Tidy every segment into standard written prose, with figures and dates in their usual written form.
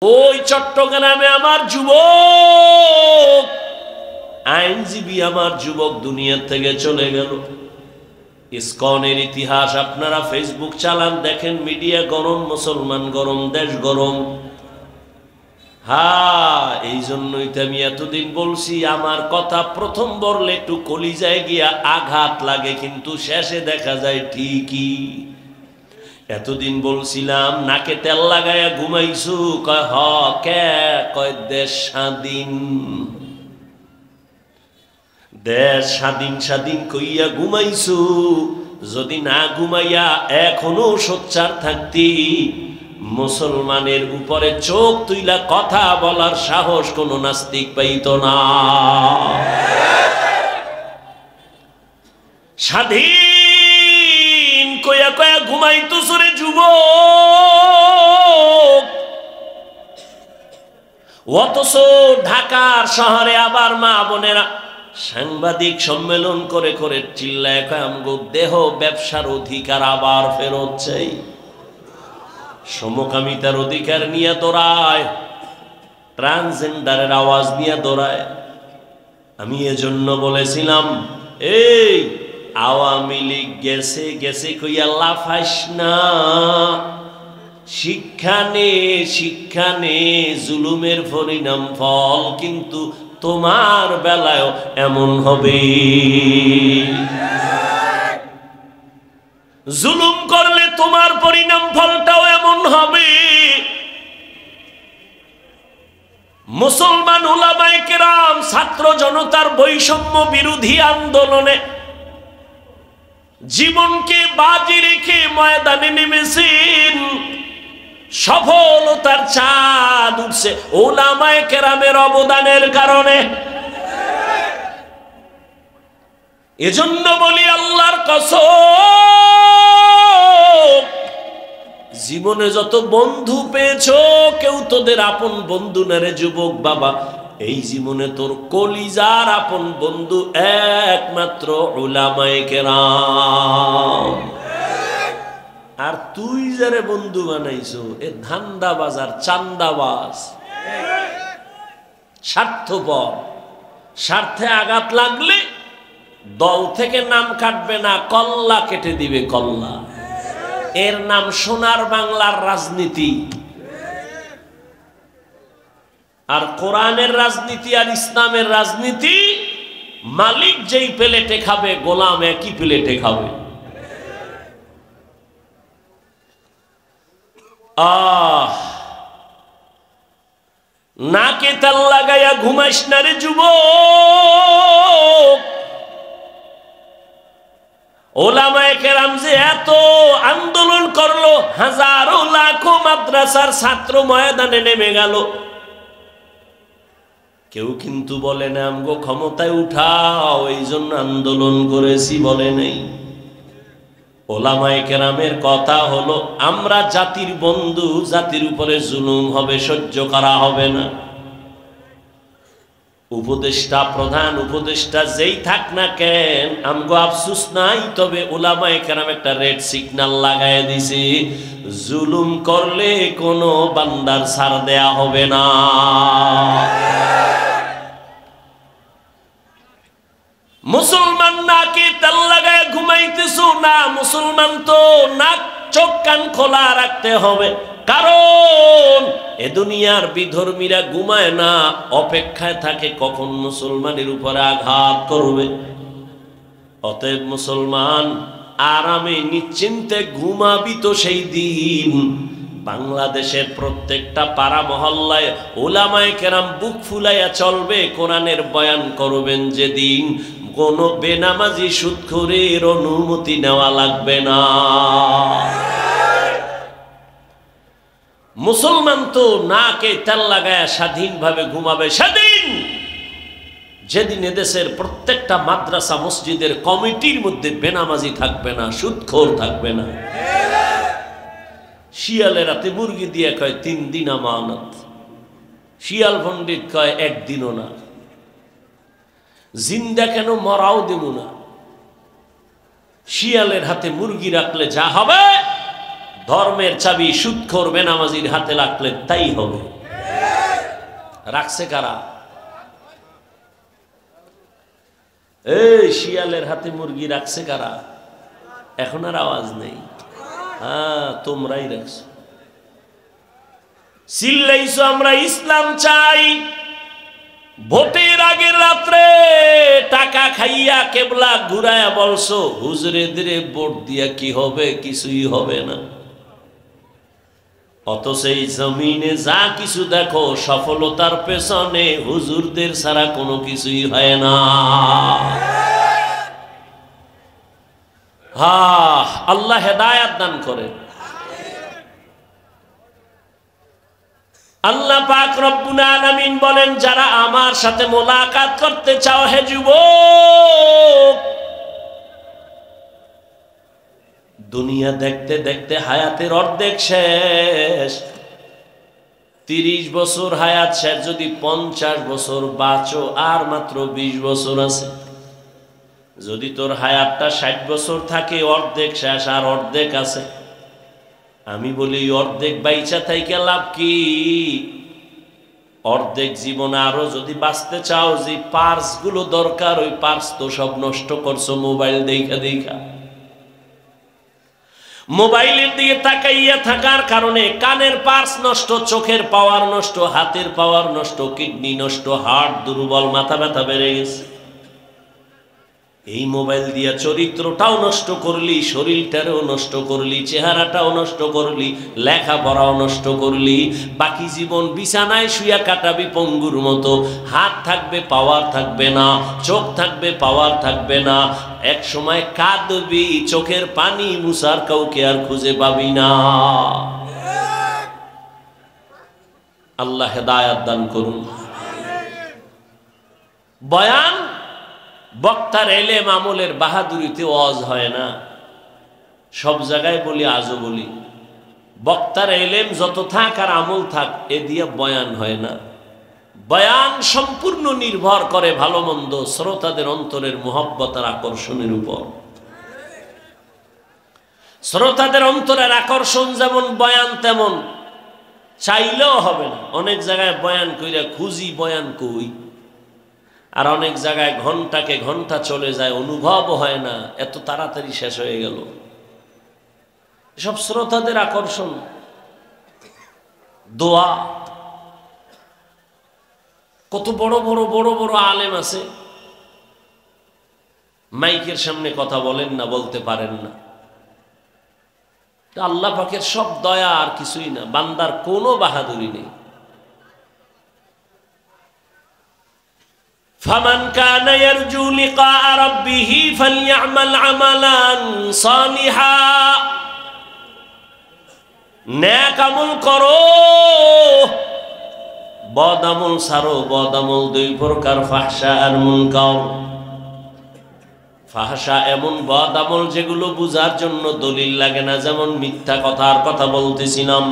ওই চট্টগ্রামে আমার যুবক আইনজীবী আমার যুবক দুনিয়া থেকে চলে গেল। ইসকনের ইতিহাস আপনারা ফেসবুক চালান, দেখেন, মিডিয়া গরম, মুসলমান গরম, দেশ গরম। এই জন্যই তো আমি এতদিন বলছি, আমার কথা প্রথম বললে একটু কলিজায় গিয়া আঘাত লাগে, কিন্তু শেষে দেখা যায় ঠিকই। এতদিন বলছিলাম নাকে তেল লাগাইয়া ঘুমাইছু, কয় হ কে, কয় দেশ স্বাধীন, দেশ স্বাধীন স্বাধীন কইয়া ঘুমাইছু। যদি না ঘুমাইয়া এখনো সোচ্চার থাকতি, মুসলমানের উপরে চোখ তুইলা কথা বলার সাহস কোন নাস্তিক পাইত না। স্বাধীন কইয়া কয়া ঘুমাইতো সরে যুবক, অথচ ঢাকার শহরে আবার মা বোনেরা সাংবাদিক সম্মেলন করে করে চিল্লায় কয় আমগো দেহ ব্যবসার অধিকার আবার ফেরত চাই, সমকামিতার অধিকার নিয়ে দৌড়ায়, ট্রান্সজেন্ডারের আওয়াজ নিয়ে দৌড়ায়। আমি এজন্য বলেছিলাম, এই আওয়ামী লীগ গেছে গেছে কইয়া লাফাইস না, শিক্ষা নে জুলুমের পরিণাম ফল কিন্তু তোমার বেলায়ও এমন হবে। জুলুম করলে তোমার পরিণাম ফলটাও এমন হবে। মুসলমান উলামায়ে কেরাম ছাত্র জনতার বৈষম্য বিরোধী আন্দোলনে জীবনকে বাজি রেখে ময়দানে নেমেছেন। সফলতার চাঁদ উঠছে উলামায়ে কেরামের অবদানের কারণে। এজন্য বলি আল্লাহর কসম, জীবনে যত বন্ধু পেয়েছো কেউ তোদের আপন বন্ধু না রে যুবক বাবা। এই জীবনে তোর কলিজার আপন বন্ধু একমাত্র উলামায়ে কেরাম। আর তুই যারে বন্ধু বানাইছো এ ধান্দাবাজ আর চান্দাবাজ, স্বার্থপর। স্বার্থে আঘাত লাগলে দল থেকে নাম কাটবে না, কল্লা কেটে দিবে, কল্লা। এর নাম সোনার বাংলার রাজনীতি। আর কোরআনের রাজনীতি আর ইসলামের রাজনীতি, মালিক যেই প্লেটে খাবে গোলাম একই প্লেটে খাবে। নাকে তেল লাগাইয়া ঘুমাইস না রে যুবক। ওলামায়ে কেরাম যে এত আন্দোলন করলো, হাজারো লাখো মাদ্রাসার ছাত্র ময়দানে নেমে গেল, কেউ কিন্তু বলে না আমগো ক্ষমতায় উঠাও এই জন্য আন্দোলন করেছি, বলে নেই। ওলামায়ে কেরামের কথা হলো আমরা জাতির বন্ধু, জাতির উপরে জুলুম হবে সহ্য করা হবে না। উপদেষ্টা, প্রধান উপদেষ্টা যেই থাক না কেন, আমগো আফসোস নাই, তবে উলামায়ে কেরাম একটা রেড সিগন্যাল লাগায় দিছে, জুলুম করলে কোনো বান্দার ছাড় দেয়া হবে না। মুসলমান নাকে তেল লাগায় ঘুমাইতেছ না, মুসলমান তো নাক চোখ কান খোলা রাখতে হবে, কারণ এ দুনিয়ার বিধর্মীরা ঘুমায় না, অপেক্ষায় থাকে কখন মুসলমানের উপরে আঘাত করবে। অতএব মুসলমান আরামে নিশ্চিন্তে ঘুমাবি তো সেই দিন বাংলাদেশের প্রত্যেকটা পাড়া মহল্লায় উলামায়ে কেরাম বুক ফুলাইয়া চলবে, কোরআনের বয়ান করবেন যেদিন, কোন বেনামাজি সুদখোরের অনুমতি নেওয়া লাগবে না। মুসলমান তো নাকে তেল লাগায় স্বাধীনভাবে ঘুমাবে সেদিন, যেদিন এদেশের প্রত্যেকটা মাদ্রাসা মসজিদের কমিটির মধ্যে বেনামাজি থাকবে না, সুদখোর থাকবে না। শিয়ালে রাতে মুরগি দিয়ে কয় 3 দিন আমানত, শিয়াল পণ্ডিত কয় 1 দিনও না। জিন্দা কেন, মরাও দেব না। শিয়ালের হাতে মুরগি রাখলে যা হবে, ধর্মের চাবি সুদখোর বেনামাজির হাতে রাখলে তাই হবে। রাখছে কারা? এই শিয়ালের হাতে মুরগি রাখছে কারা? এখন আর আওয়াজ নেই। হ্যাঁ, তোমরাই রাখছো। চিল্লাইছো আমরা ইসলাম চাই। ভোটের আগের রাত্রে টাকা খাইয়া কেবলা ঘুরায়া বলছো হুজুরেদের ভোট দিয়া কি হবে? কিছুই হবে না। অথচ এই জমিনে যা কিছু দেখো সফলতার পেছনে হুজুরদের ছাড়া কোনো কিছুই হয় না। হ্যাঁ, আল্লাহ হেদায়াত দান করেন। আল্লাহ পাক রব্বুল আলামিন বলেন, যারা আমার সাথে মোলাকাত করতে চাও হে যুবক, দুনিয়া দেখতে দেখতে হায়াতের অর্ধেক শেষ। 30 বছর হায়াত শেষ, যদি 50 বছর বাঁচো আর মাত্র 20 বছর আছে। যদি তোর হায়াতটা 60 বছর থাকে, অর্ধেক শেষ আর অর্ধেক আছে। আমি বলি অর্ধেক বাইচা থাইকা লাভ কি? অর্ধেক জীবন আরো যদি বাঁচতে চাও, যে পার্স গুলো দরকার ওই পার্স তো সব নষ্ট করছো মোবাইল দেখা দেখা। মোবাইলের দিকে তাকাইয়া থাকার কারণে কানের পার্স নষ্ট, চোখের পাওয়ার নষ্ট, হাতের পাওয়ার নষ্ট, কিডনি নষ্ট, হার্ট দুর্বল, মাথা ব্যথা বেড়ে গেছে। এই মোবাইল দিয়া চরিত্রটাও নষ্ট করলি, শরীরটাও নষ্ট করলি, চেহারাটাও নষ্ট করলি, লেখাপড়াও নষ্ট করলি। বাকি জীবন বিছানায় শুয়া কাটাবি পঙ্গুর মতো। হাত থাকবে, পাওয়ার থাকবে না, চোখ থাকবে, পাওয়ার থাকবে না। এক সময় কাঁদবি, চোখের পানি মুছার কাউকে আর খুঁজে পাবি না। আল্লাহ হেদায়াত দান করুন। বয়ান বক্তার এলেম আমলের বাহাদুরিতে ওয়াজ হয় না। সব জায়গায় বলি, আজও বলি, বক্তার এলেম যত থাক আর আমল থাক, এ দিয়ে বয়ান হয় না। বয়ান সম্পূর্ণ নির্ভর করে ভালো মন্দ শ্রোতাদের অন্তরের মুহাব্বত আর আকর্ষণের উপর। শ্রোতাদের অন্তরের আকর্ষণ যেমন, বয়ান তেমন। চাইলেও হবে না। অনেক জায়গায় বয়ান কইরা খুঁজি বয়ান কই, আর অনেক জায়গায় ঘন্টাকে ঘন্টা চলে যায়, অনুভব হয় না, এত তাড়াতাড়ি শেষ হয়ে গেল। এসব শ্রোতাদের আকর্ষণ। দোয়া, কত বড় বড় বড় বড় আলেম আছে, মাইকের সামনে কথা বলেন না, বলতে পারেন না। আল্লাহ পাকের সব দয়া, আর কিছুই না। বান্দার কোনো বাহাদুরি নেই। ফামান কানা ইয়ারজু লিকা রাব্বিহি ফালইআমাল আমালান সালিহা। নেক আমল করো, বদ আমল ছাড়ো। বদ আমল দুই প্রকার, ফাহশা আর মুনকার। ফাহশা এমন বদ আমল যেগুলো বুঝার জন্য দলিল লাগে না, যেমন মিথ্যা কথার কথা বলতেছিলাম।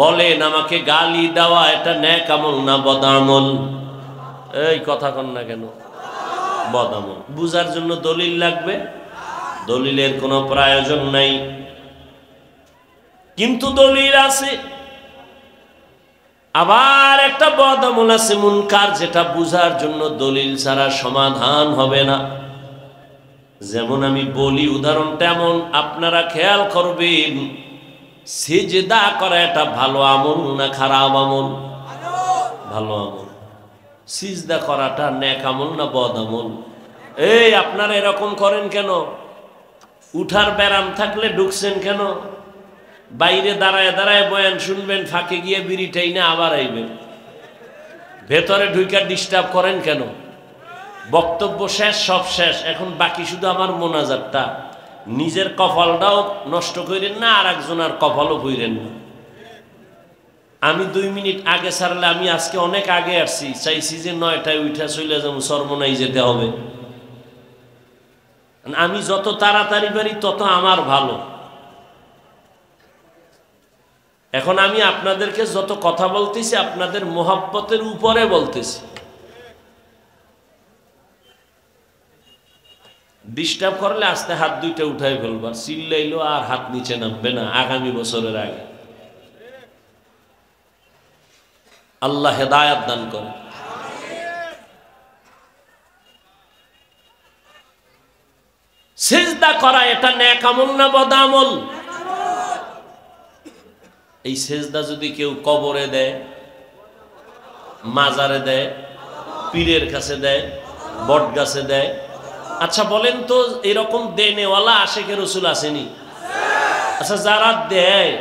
বলেন আমাকে গালি দেওয়া এটা নেক আমল না বদ আমল? এই কথা কন না কেন? বদ আমল। বুঝার জন্য দলিল লাগবে? দলিলের কোনো প্রয়োজন নাই, কিন্তু দলিল আছে। আবার একটা বদ আমল আছে মুনকার, যেটা বুঝার জন্য দলিল ছাড়া সমাধান হবে না। যেমন আমি বলি, উদাহরণ তেমন। আপনারা খেয়াল করবেন, সিজদা করা এটা ভালো আমল না খারাপ আমল? ভালো আমল। সিজদা করাটা নেক আমল না বদ আমল? এই আপনারা এরকম করেন কেন? উঠার ব্যারাম থাকলে ঢুকছেন কেন? বাইরে দাঁড়ায় দাঁড়ায় বয়ান শুনবেন, ফাঁকে গিয়ে বিড়িটাই না আবার আইবেন। ভেতরে ঢুইকা ডিস্টার্ব করেন কেন? বক্তব্য শেষ, সব শেষ, এখন বাকি শুধু আমার মোনাজাতটা। নিজের কপালটাও নষ্ট করেন না, আর একজনের কপালও কইরেন না। আমি 2 মিনিট আগে ছাড়লে, আমি আজকে অনেক আগে আসছি, চাইছি যে 9টায় উঠা চলে যাবো, সর্বনাই যেতে হবে। আমি যত তাড়াতাড়ি পারি তত আমার ভালো। এখন আমি আপনাদেরকে যত কথা বলতেছি, আপনাদের মোহাব্বতের উপরে বলতেছি। ডিস্টার্ব করলে আস্তে হাত দুইটা উঠাই ফেলবা, চিল্লাইলো আর হাত নিচে নামবে না আগামী বছরের আগে। আল্লাহ হেদায়েত দান করে। সিজদা করা এটা নেক আমল না বদ আমল? এই সিজদা যদি কেউ কবরে দেয়, মাজারে দেয়, পীরের কাছে দেয়, বট গাছে দেয়, আচ্ছা বলেন তো এরকম দেনেওয়ালা আশেকে রসুল আসেনি? আচ্ছা যারা দেয়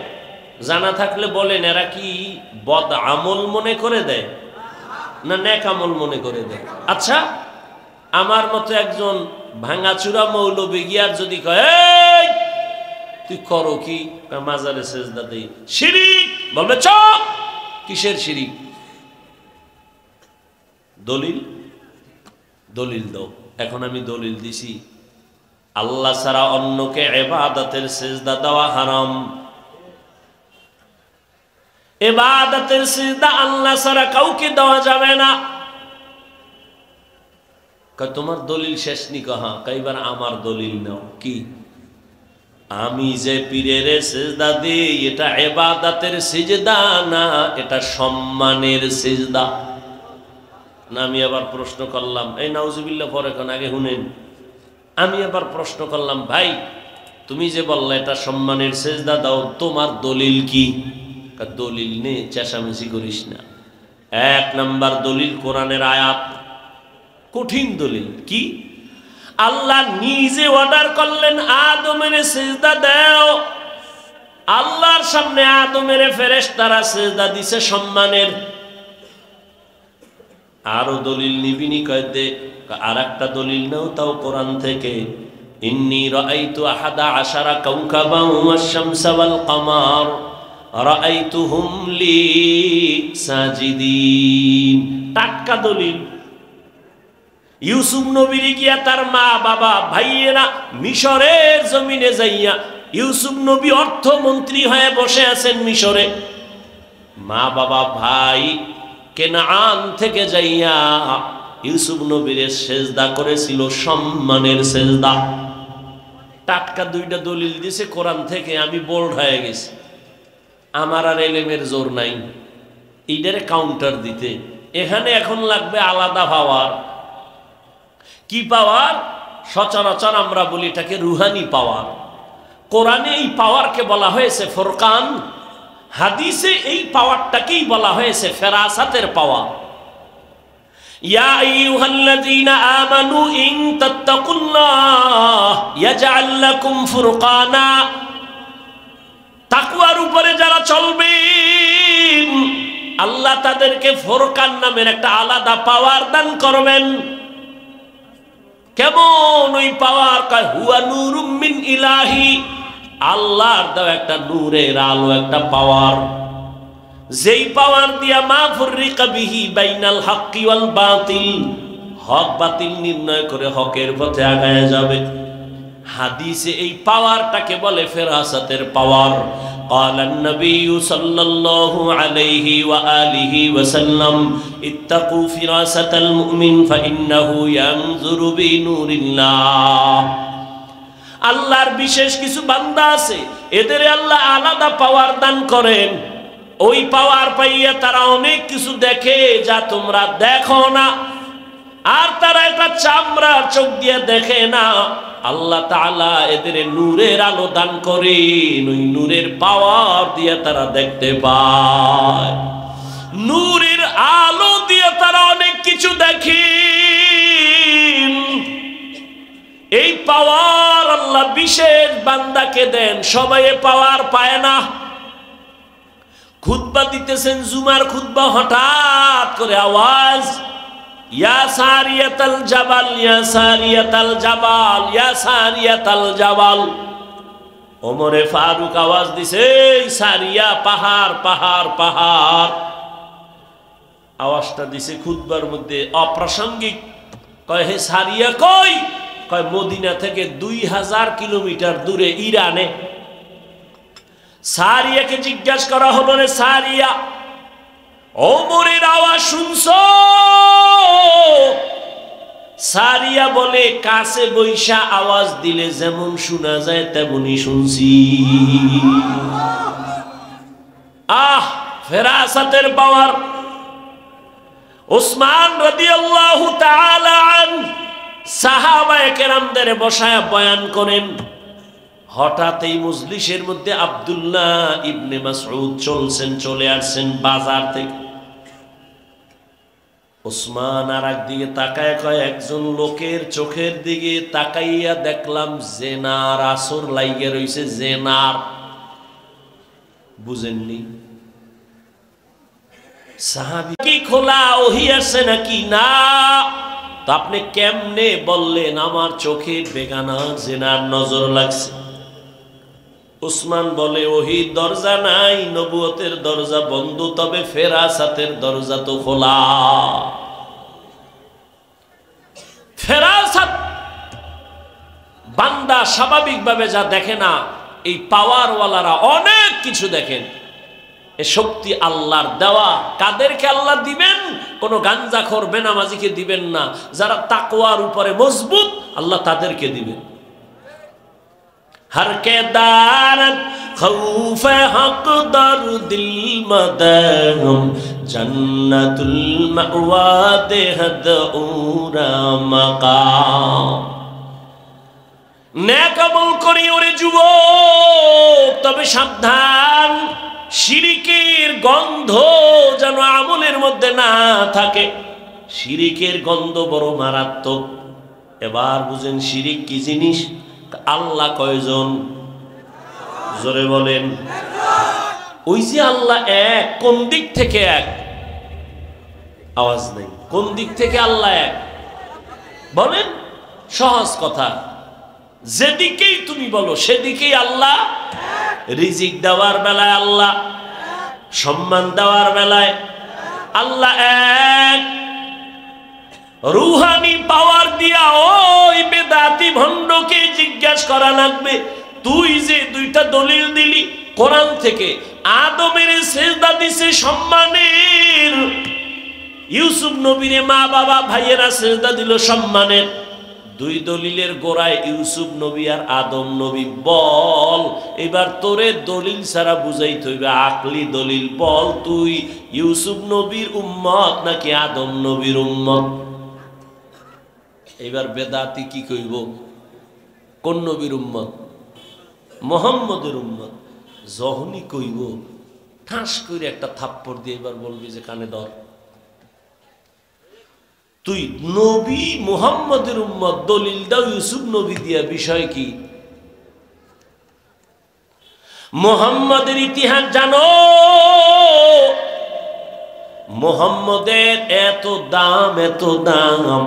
জানা থাকলে বলেন এরা কি বদ আমল মনে করে দেয় না নেক আমল মনে করে দেয়? আচ্ছা আমার মতো একজন ভাঙাচুরা মৌলবি গিয়ার যদি কয় এই তুই করো কি, মাজারে সেজদা দেই, শিরিক, বলবে চুপ, কিসের শিরিক? দলিল, দলিল দাও। এখন আমি দলিল দিছি আল্লাহ ছাড়া অন্যকে ইবাদতের সিজদা দেওয়া হারাম। ইবাদতের সিজদা আল্লাহ ছাড়া কাউকে দেওয়া যাবে না। তোমার দলিল শেষ নি? কহা কইবার আমার দলিল নাও। কি? আমি যে পীরের সিজদা দিই এটা ইবাদতের সিজদা না, এটা সম্মানের সিজদা না। আমি আবার প্রশ্ন করলাম, এই নাউজুবিল্লাহ পরে কোন আগে শুনেন, আমি আবার প্রশ্ন করলাম ভাই তুমি যে বললে এটা সম্মানের সিজদা দাও, তোমার দলিল কি? দলিল নেই, চেঁচামেচি করিস না। এক নাম্বার দলিল কোরআনের আয়াত, কঠিন দলিল। কি? আল্লাহ নিজে অর্ডার করলেন আদমের সিজদা দাও। আল্লাহর সামনে আদমের ফেরেশতারা সিজদা দিছে সম্মানের। আরো দলিল নিবিনি কয় দে, আর একটা দলিল নাও তাও কোরআন থেকে, ইন্নী রাআইতু আহাদা আশারা কাওকাবান ওয়াশ-শামসা ওয়াল কামার রাআইতুহুম লি সাজিদিন। টাটকা দলিল। ইউসুফ নবীর গিয়া তার মা বাবা ভাইয়েরা মিশরের জমিনে যাইয়া, ইউসুফ নবী অর্থমন্ত্রী হয়ে বসে আছেন মিশরে, মা বাবা ভাই কেনান থেকে যাইয়া ইউসুফ নবীর সেজদা করেছিল সম্মানের সেজদা। টাটকা দুইটা দলিল দিছে কোরআন থেকে। আমি বোল্ড হয়ে গেছি, আমার আর এলেমের জোর নাই এইটারে কাউন্টার দিতে। এখানে এখন লাগবে আলাদা পাওয়ার। কি পাওয়ার? সচরাচর আমরা বলি এটাকে রুহানি পাওয়ার। কোরআনে এই পাওয়ারকে বলা হয়েছে ফুরকান, হাদিসে এই পাওয়ারটাকেই বলা হয়েছে ফেরাসাতের পাওয়ার। ইয়া আইয়ুহাল্লাযীনা আমানু ইন তাত্তাকুল্লাহ ইয়াজআল লাকুম ফুরকানা। তাকওয়ার উপরে যারা চলবে আল্লাহ তাদেরকে ফুরকান নামের একটা আলাদা পাওয়ার দান করবেন। কেমন ওই পাওয়ার? কয় হুয়া নূরুম মিন ইলাহি, আল্লাহর দেওয়া একটা নূরের আলো, একটা পাওয়ার, যেই পাওয়ার দিয়া মা ফুররিকা বিহি বাইনাল হাক্কি ওয়াল বাতিল, হক বাতিল নির্ণয় করে হকের পথে আগায় যাবে। হাদিসে এই পাওয়ারটাকে বলে ফেরাসাতের পাওয়ার। ক্বালান নবিয়্যু সাল্লাল্লাহু আলাইহি ওয়া আলিহি ওয়া সাল্লাম ইত্তাকু ফিরাসাতাল মুমিন ফাইন্নাহু ইয়ানজুরু বিনুরিল্লাহ। আল্লাহর বিশেষ কিছু বান্দা আছে, এদের আল্লাহ আলাদা পাওয়ার দান করেন। ওই পাওয়ার পাইয়া তারা অনেক কিছু দেখে যা তোমরা দেখো না। আর তারা এটা চামড়ার চোখ দিয়ে দেখে না। আল্লাহ তাআলা এদের নূরের আলো দান করেন, ওই নূরের পাওয়ার দিয়ে তারা দেখতে পায়। নূরের আলো দিয়ে তারা অনেক কিছু দেখে। এই পাওয়ার আল্লাহ বিশেষ বান্দাকে দেন, সবাই পাওয়ার পায় না। খুতবা দিতেছেন, জুমার খুতবা, হঠাৎ করে আওয়াজ, ইয়া সারিয়াতাল জাবাল, ইয়া সারিয়াতাল জাবাল, ইয়া সারিয়াতাল জাবাল। ওমরে ফারুক আওয়াজ দিছে, সারিয়া, পাহাড় পাহাড় পাহাড়। আওয়াজটা দিছে খুতবার মধ্যে, অপ্রাসঙ্গিক। কয় হে সারিয়া কই? কয় মদিনা থেকে 2000 কিলোমিটার দূরে ইরানে। সারিয়াকে জিজ্ঞাসা করা হলো, রে সারিয়া, ওমরের আওয়াজ শুনছো? সারিয়া বলে, কাছে বৈশা আওয়াজ দিলে যেমন শোনা যায় তেমনই শুনছি। আহ, ফেরাসাতের পাওয়ার। উসমান রাদিয়াল্লাহু তাআলা আনহু সাহাবায়ে কেরামদের বসায়া বয়ান করেন। হঠাৎ এই মজলিসের মধ্যে আব্দুল্লাহ ইবনে মাসউদ চলে আসছেন বাজার থেকে। উসমান আর একদিকে তাকায় কয়, একজন লোকের চোখের দিকে তাকাইয়া দেখলাম জেনার আসর লাইগে রইছে। জেনার বুঝেননি? সাহাবী কি খোলা ওহী আসছে নাকি? না। তো আপনি কেমনে বললেন আমার চোখে বেগানা জেনার নজর লাগছে? উসমান বলে, ওহীর দরজা নাই, নবুয়তের দরজা বন্ধ, তবে ফেরাসাতের দরজা তো খোলা। ফেরাসাত বান্দা স্বাভাবিকভাবে যা দেখে না, এই পাওয়ারওয়ালারা অনেক কিছু দেখেন। এ শক্তি আল্লাহর দেওয়া। কাদেরকে আল্লাহ দিবেন? কোনো গাঞ্জাখোর বেনামাজিকে দিবেন না। যারা তাকওয়ার উপরে মজবুত, আল্লাহ তাদেরকে দিবেন। हर के दारत खौफ हक दर दिल मदहम जन्नतुल मअवा देहद उरा मकाम। नेक আমল করি ওরে যুবক, তবে সাবধান, শিরিকের গন্ধ যেন আমলের মধ্যে না থাকে। শিরিকের গন্ধ বড় মারাত্মক। এবার বুঝেন শিরিক কি জিনিস? আল্লাহ কয়জন? জোরে বলেন। ওই যে আল্লাহ এক, কোন দিক থেকে এক? আওয়াজ নেই। কোন দিক থেকে আল্লাহ এক বলেন? সহজ কথা, যেদিকেই তুমি বলো সেদিকেই আল্লাহ। রিজিক দেওয়ার বেলায় আল্লাহ, সম্মান দেওয়ার বেলায় আল্লাহ এক। রুহানি পাওয়ার দিয়া ওই বেদাতি ভণ্ডকে জিজ্ঞাসা করা লাগবে, তুই যে দুইটা দলিল দিলি কোরআন থেকে, আদমের সেজদা দিছে সম্মানের, ইউসুফ নবীরে মা বাবা ভাইয়েরা সেজদা দিল সম্মানের, দুই দলিলের গোড়ায় ইউসুফ নবী আর আদম নবী। বল এবার তোরে দলিল ছাড়া বুঝাইতে হইবে, আকলি দলিল বল, তুই ইউসুফ নবীর উম্মত নাকি আদম নবীর উম্মত? এবার বেদাতি কি কইব? কোন নবীর উম্মত? মুহাম্মদের উম্মত। যখনই কইব ঠাস করে একটা থাপ্পড় দিয়ে এবার বলবি যে কানে ধর, তুই নবী মুহাম্মদের উম্মত, দলিল দাও ইউসুফ নবী দিয়া। বিষয় কি? মুহাম্মদের ইতিহাস জানো? মুহাম্মদের এত দাম, এত দাম,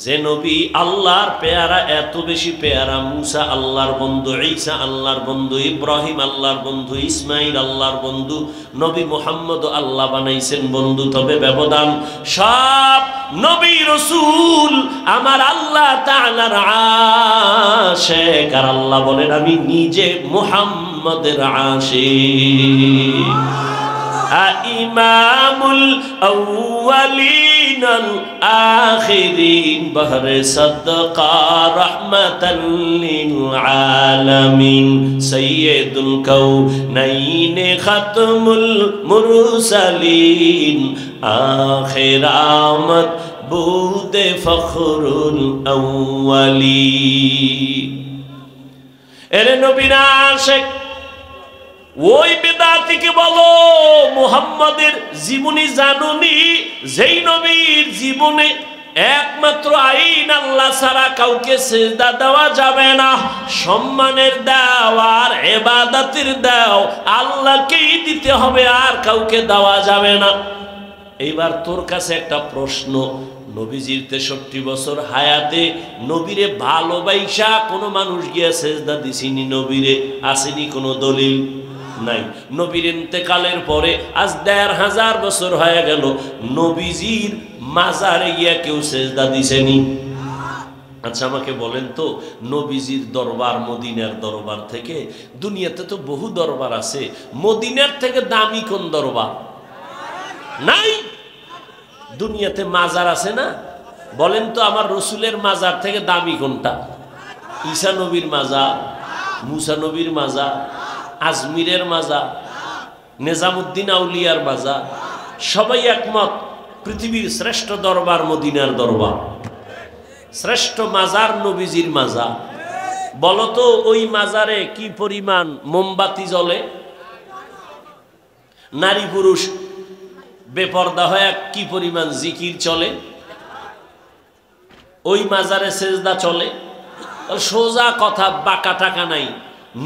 যে নবী আল্লাহর পেয়ারা, এত বেশি পেয়ারা। মুসা আল্লাহর বন্ধু, ঈসা আল্লাহর বন্ধু, ইব্রাহিম আল্লাহর বন্ধু, ইসমাইল আল্লাহর বন্ধু, নবী মুহাম্মদ আল্লাহ বানাইছেন বন্ধু। তবে ব্যবধান, সব নবী রাসূল আমার আল্লাহ তাআলার আশিক। আর আল্লাহ বলেন আমি নিজে মুহাম্মদের আশিক। ইমামুল আউয়ালিন আল আখিরিন বহরে সাদকা রাহমাতাল লিল আলামিন সাইয়্যিদুল কাউনাইন খাতমুল মুরসালিন আখির আমত বুদে ফখরুল আউয়ালিন। এরে নবীর আশিক ওই বেদাতিকে বলো, মুহাম্মাদের জীবনী জানুনি? যেই নবীর জীবনে একমাত্র আইন আল্লাহ ছাড়া কাউকে সিজদা দেওয়া যাবে না, সম্মানের দাও আর ইবাদতের দাও আল্লাহকেই দিতে হবে, আর কাউকে দেওয়া যাবে না। এইবার তোর কাছে একটা প্রশ্ন, নবীজির 63 বছর হায়াতে নবীরে ভালোবাসা কোনো মানুষ গিয়া সিজদা দিছিনি নবীরে? আসেনি কোনো দলিল? নাই। নবীর ইন্তেকালের পরে আজ ১৫০০ বছর হয়ে গেল, নবীজির মাজারে গিয়া কেউ সেজদা দিছেনি? আচ্ছা আমাকে বলেন তো, নবীজির দরবার মদিনার দরবার থেকে, দুনিয়াতে তো বহু দরবার আছে, মদিনার থেকে দামি কোন দরবার? নাই। দুনিয়াতে মাজার আছে না? বলেন তো আমার রসুলের মাজার থেকে দামি কোনটা? ঈসা নবীর মাজার, মুসা নবীর মাজার, আজমিরের মাজার, নিজামুদ্দিন আউলিয়ার মাজার, সবাই একমত পৃথিবীর শ্রেষ্ঠ দরবার মদিনার দরবার, শ্রেষ্ঠ মাজার নবীজির মাজার। বলতো ওই মাজারে কি পরিমাণ মোমবাতি জ্বলে, নারী পুরুষ বেপর্দা হয়ে কি পরিমাণ জিকির চলে, ওই মাজারে সেজদা চলে। সোজা কথা, বাঁকা টাকা নাই।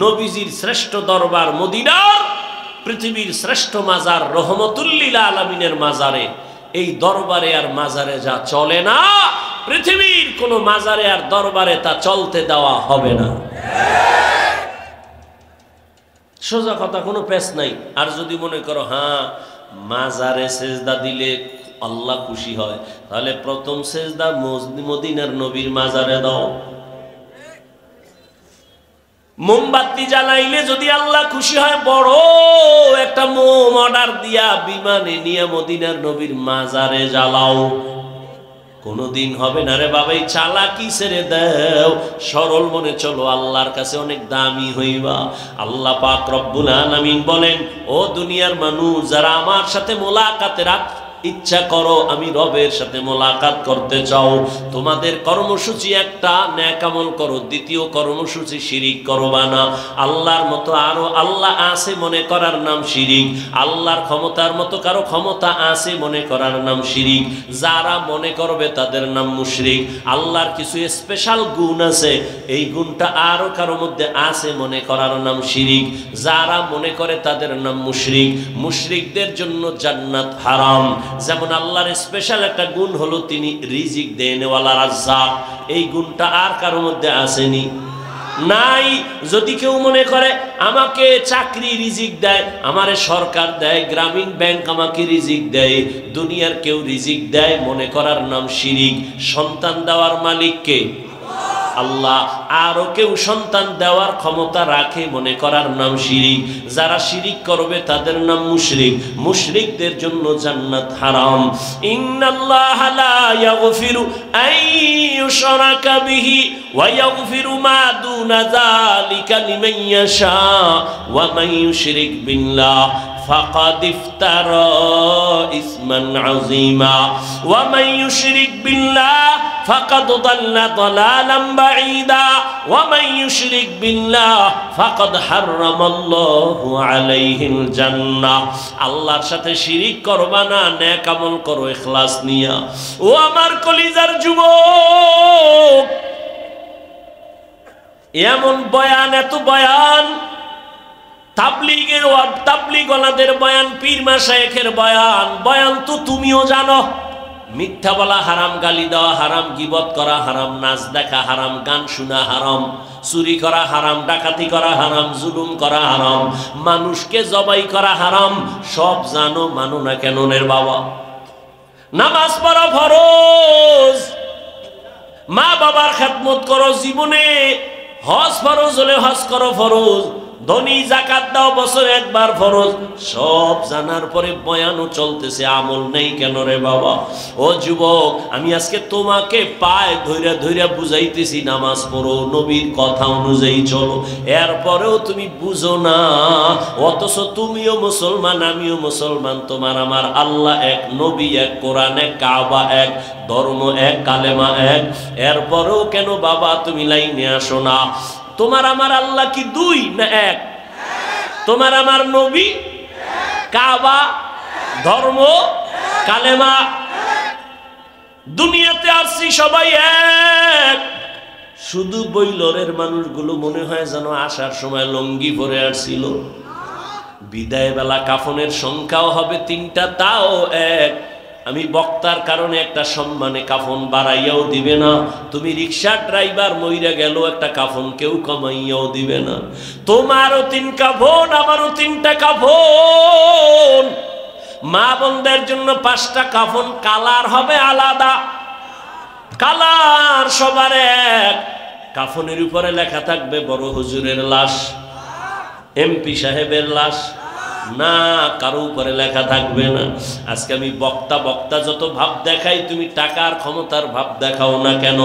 নবীজির শ্রেষ্ঠ দরবার মদিনার পৃথিবীর শ্রেষ্ঠ মাজার রহমতুল্লিল আলামিনের মাজারে, এই দরবারে আর মাজারে যা চলে না, পৃথিবীর কোন মাজারে আর দরবারে তা চলতে দেওয়া হবে না। সোজা কথা, কোনো পেশ নাই। আর যদি মনে করো হ্যাঁ মাজারে সেজদা দিলে আল্লাহ খুশি হয়, তাহলে প্রথম সেজদা মদিনার নবীর মাজারে দাও। মোমবাতি জ্বালাইলে যদি আল্লাহ খুশি হয়, বড় একটা মোম অর্ডার দিয়া বিমানে নিয়ে মদিনার নবীর মাজারে জ্বালাও। কোনদিন হবে না রে বাবা, এই চালাকি ছেড়ে দাও, সরল মনে চলো, আল্লাহর কাছে অনেক দামি হইবা। আল্লাহ পাক রব্বুল আলামিন বলেন, ও দুনিয়ার মানুষ যারা আমার সাথে মোলাকাতে ইচ্ছা করো, আমি রবের সাথে মোলাকাত করতে চাও, তোমাদের কর্মসূচি একটা, নেক আমল করো। দ্বিতীয় কর্মসূচি শিরিক করবা না। আল্লাহর মতো আরো আল্লাহ আছে মনে করার নাম শিরিক। আল্লাহর ক্ষমতার মতো কারো ক্ষমতা আছে মনে করার নাম শিরিক। যারা মনে করবে তাদের নাম মুশরিক। আল্লাহর কিছু স্পেশাল গুণ আছে, এই গুণটা আরো কারো মধ্যে আছে মনে করার নাম শিরিক। যারা মনে করে তাদের নাম মুশরিক। মুশরিকদের জন্য জান্নাত হারাম। যেমন আল্লাহর স্পেশাল একটা গুণ হলো তিনি রিজিক দেনওয়ালা রাজ্জাক, এই গুণটা আর কারো মধ্যে আসেনি, নাই। যদি কেউ মনে করে আমাকে চাকরি রিজিক দেয়, আমারে সরকার দেয়, গ্রামীণ ব্যাংক আমাকে রিজিক দেয়, দুনিয়ার কেউ রিজিক দেয়, মনে করার নাম শিরিক। সন্তান দেওয়ার মালিক কে? আল্লাহ। আরো কেউ সন্তান দেওয়ার ক্ষমতা রাখে মনে করার নাম শিরিক। যারা শিরিক করবে তাদের নাম মুশরিক। মুশরিকদের জন্য জান্নাত হারাম। ইন্নাল্লাহা লা ইয়াগফিরু আন ইউশরাকা বিহি ওয়া ইয়াগফিরু মা দুনা যালিকা লিমান ইয়াশা ওয়া মান ইউশরিক বিল্লাহ ফাকাদ ইফতারা ইসমান আযীমা ওয়া মান ইউশরিক বিল্লাহ ফাকাদ দাল্লা দালালাম বাঈদা ওয়া মান ইউশরিক বিল্লাহ ফাকাদ হারামাল্লাহু আলাইহিল জান্নাহ। আল্লাহর সাথে শিরিক করবা না, নেক আমল করো ইখলাস নিয়া। ও আমার কলিজার যুবক, এমন বয়ান, এত বয়ান, তাবলীগওয়ালাদের বয়ান, পীর মাশায়েখের বয়ান, বয়ান তো তুমিও জানো। মিথ্যা বলা হারাম, গালি দেওয়া হারাম, গীবত করা হারাম, নাচ দেখা হারাম, গান শোনা হারাম, চুরি করা হারাম, ডাকাতি করা হারাম, জুলুম করা হারাম, মানুষকে জবাই করা হারাম। সব জানো, মানো না কেন রে বাবা? নামাজ পড়া ফরজ, মা বাবার খেদমত করো, জীবনে হজ ফরজ হলে হজ করো ফরজ, ধনী যাকাত দাও বছরে একবার ফরজ। সব জানার পরে বয়ানও চলতেছে, আমল নেই কেন রে বাবা? ও যুবক, আমি আজকে তোমাকে পায়ে ধইরা ধইরা বুঝাইতেছি নামাজ পড়ো, নবীর কথা অনুযায়ী চলো, এরপরেও তুমি বুঝো না। অথচ তুমিও মুসলমান, আমিও মুসলমান, তোমার আমার আল্লাহ এক, নবী এক, কোরআন এক, কাবা এক, ধর্ম এক, কালেমা এক, এরপরেও কেন বাবা তুমি লাইনে আসো না? তোমার আমার আল্লাহ কি দুই না এক? তোমার আমার নবী, কাবা, ধর্ম, কালেমা, দুনিয়াতে আসছি সবাই এক। শুধু বৈলরের মানুষগুলো মনে হয় যেন আসার সময় লঙ্গি পরে আসছিল। বিদায় বেলা কাফনের সংখ্যাও হবে 3টা, তাও এক। আমি বক্তার কারণে একটা সম্মানে কাফন বাড়াইয়াও দিবে না। তুমি রিক্সা ড্রাইভার মইরা গেল, একটা কাফন কেউ কমাইয়াও দিবে না। তোমারও 3 কাফন, আমারও 3টা কাফন। মা বোনদের জন্য 5টা কাফন, কালার হবে আলাদা, কালার সবার এক। কাফনের উপরে লেখা থাকবে বড় হুজুরের লাশ, এমপি সাহেবের লাশ, না কারো উপরে লেখা থাকবে না। আজকে আমি বক্তা যত ভাব দেখাই, তুমি টাকার ক্ষমতার ভাব দেখাও না কেন?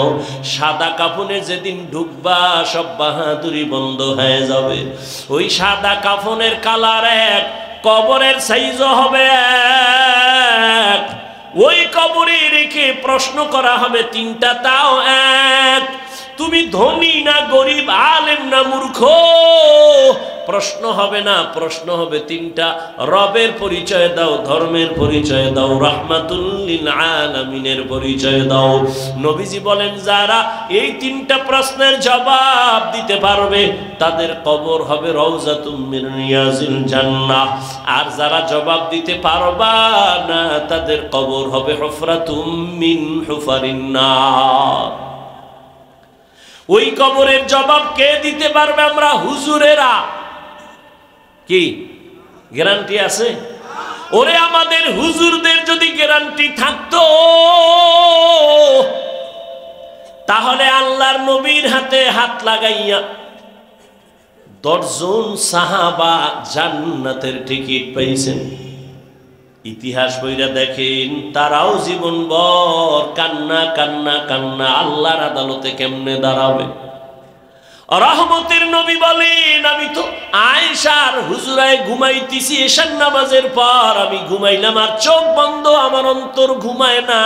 সাদা কাফনে যেদিন ঢুকবা সব বাহাদুরি বন্ধ হয়ে যাবে। ওই সাদা কাফনের কালার এক, কবরের সাইজও হবে এক। ওই কবরে রেখে প্রশ্ন করা হবে তিনটা, তাও এক, তুমি ধনী না গরিব, আলেম না মূর্খ। প্রশ্ন হবে না, প্রশ্ন হবে তিনটা, রবের পরিচয় দাও, ধর্মের পরিচয় দাও, রাহমাতুল লিল আলামিনের পরিচয় দাও। নবীজি বলেন যারা এই তিনটা প্রশ্নের জবাব দিতে পারবে তাদের কবর হবে রওজাতুম মিন রিয়াজিল জান্নাহ, আর যারা জবাব দিতে পারবা না তাদের কবর হবে হুফরাতুম মিন হুফারিন নার। ওই কবরের জবাব কে দিতে পারবে? আমরা হুজুরেরা। কি গ্যারান্টি আছে? ওরে আমাদের হুজুরদের যদি গ্যারান্টি থাকতো তাহলে আল্লাহর নবীর হাতে হাত লাগাইয়া 10 জন সাহাবা জান্নাতের টিকিট পাইছেন। ইতিহাস বইরা দেখেন তারাও জীবনভর কান্না কান্না কান্না, আল্লাহর আদালতে কেমনে দাঁড়াবে। রহমতের নবী বলেন আমি তো আয়েশার হুজরায় ঘুমাইতেছি, এশার নামাজের পর আমি ঘুমাইলাম আর চোখ বন্ধ, আমার অন্তর ঘুমায় না।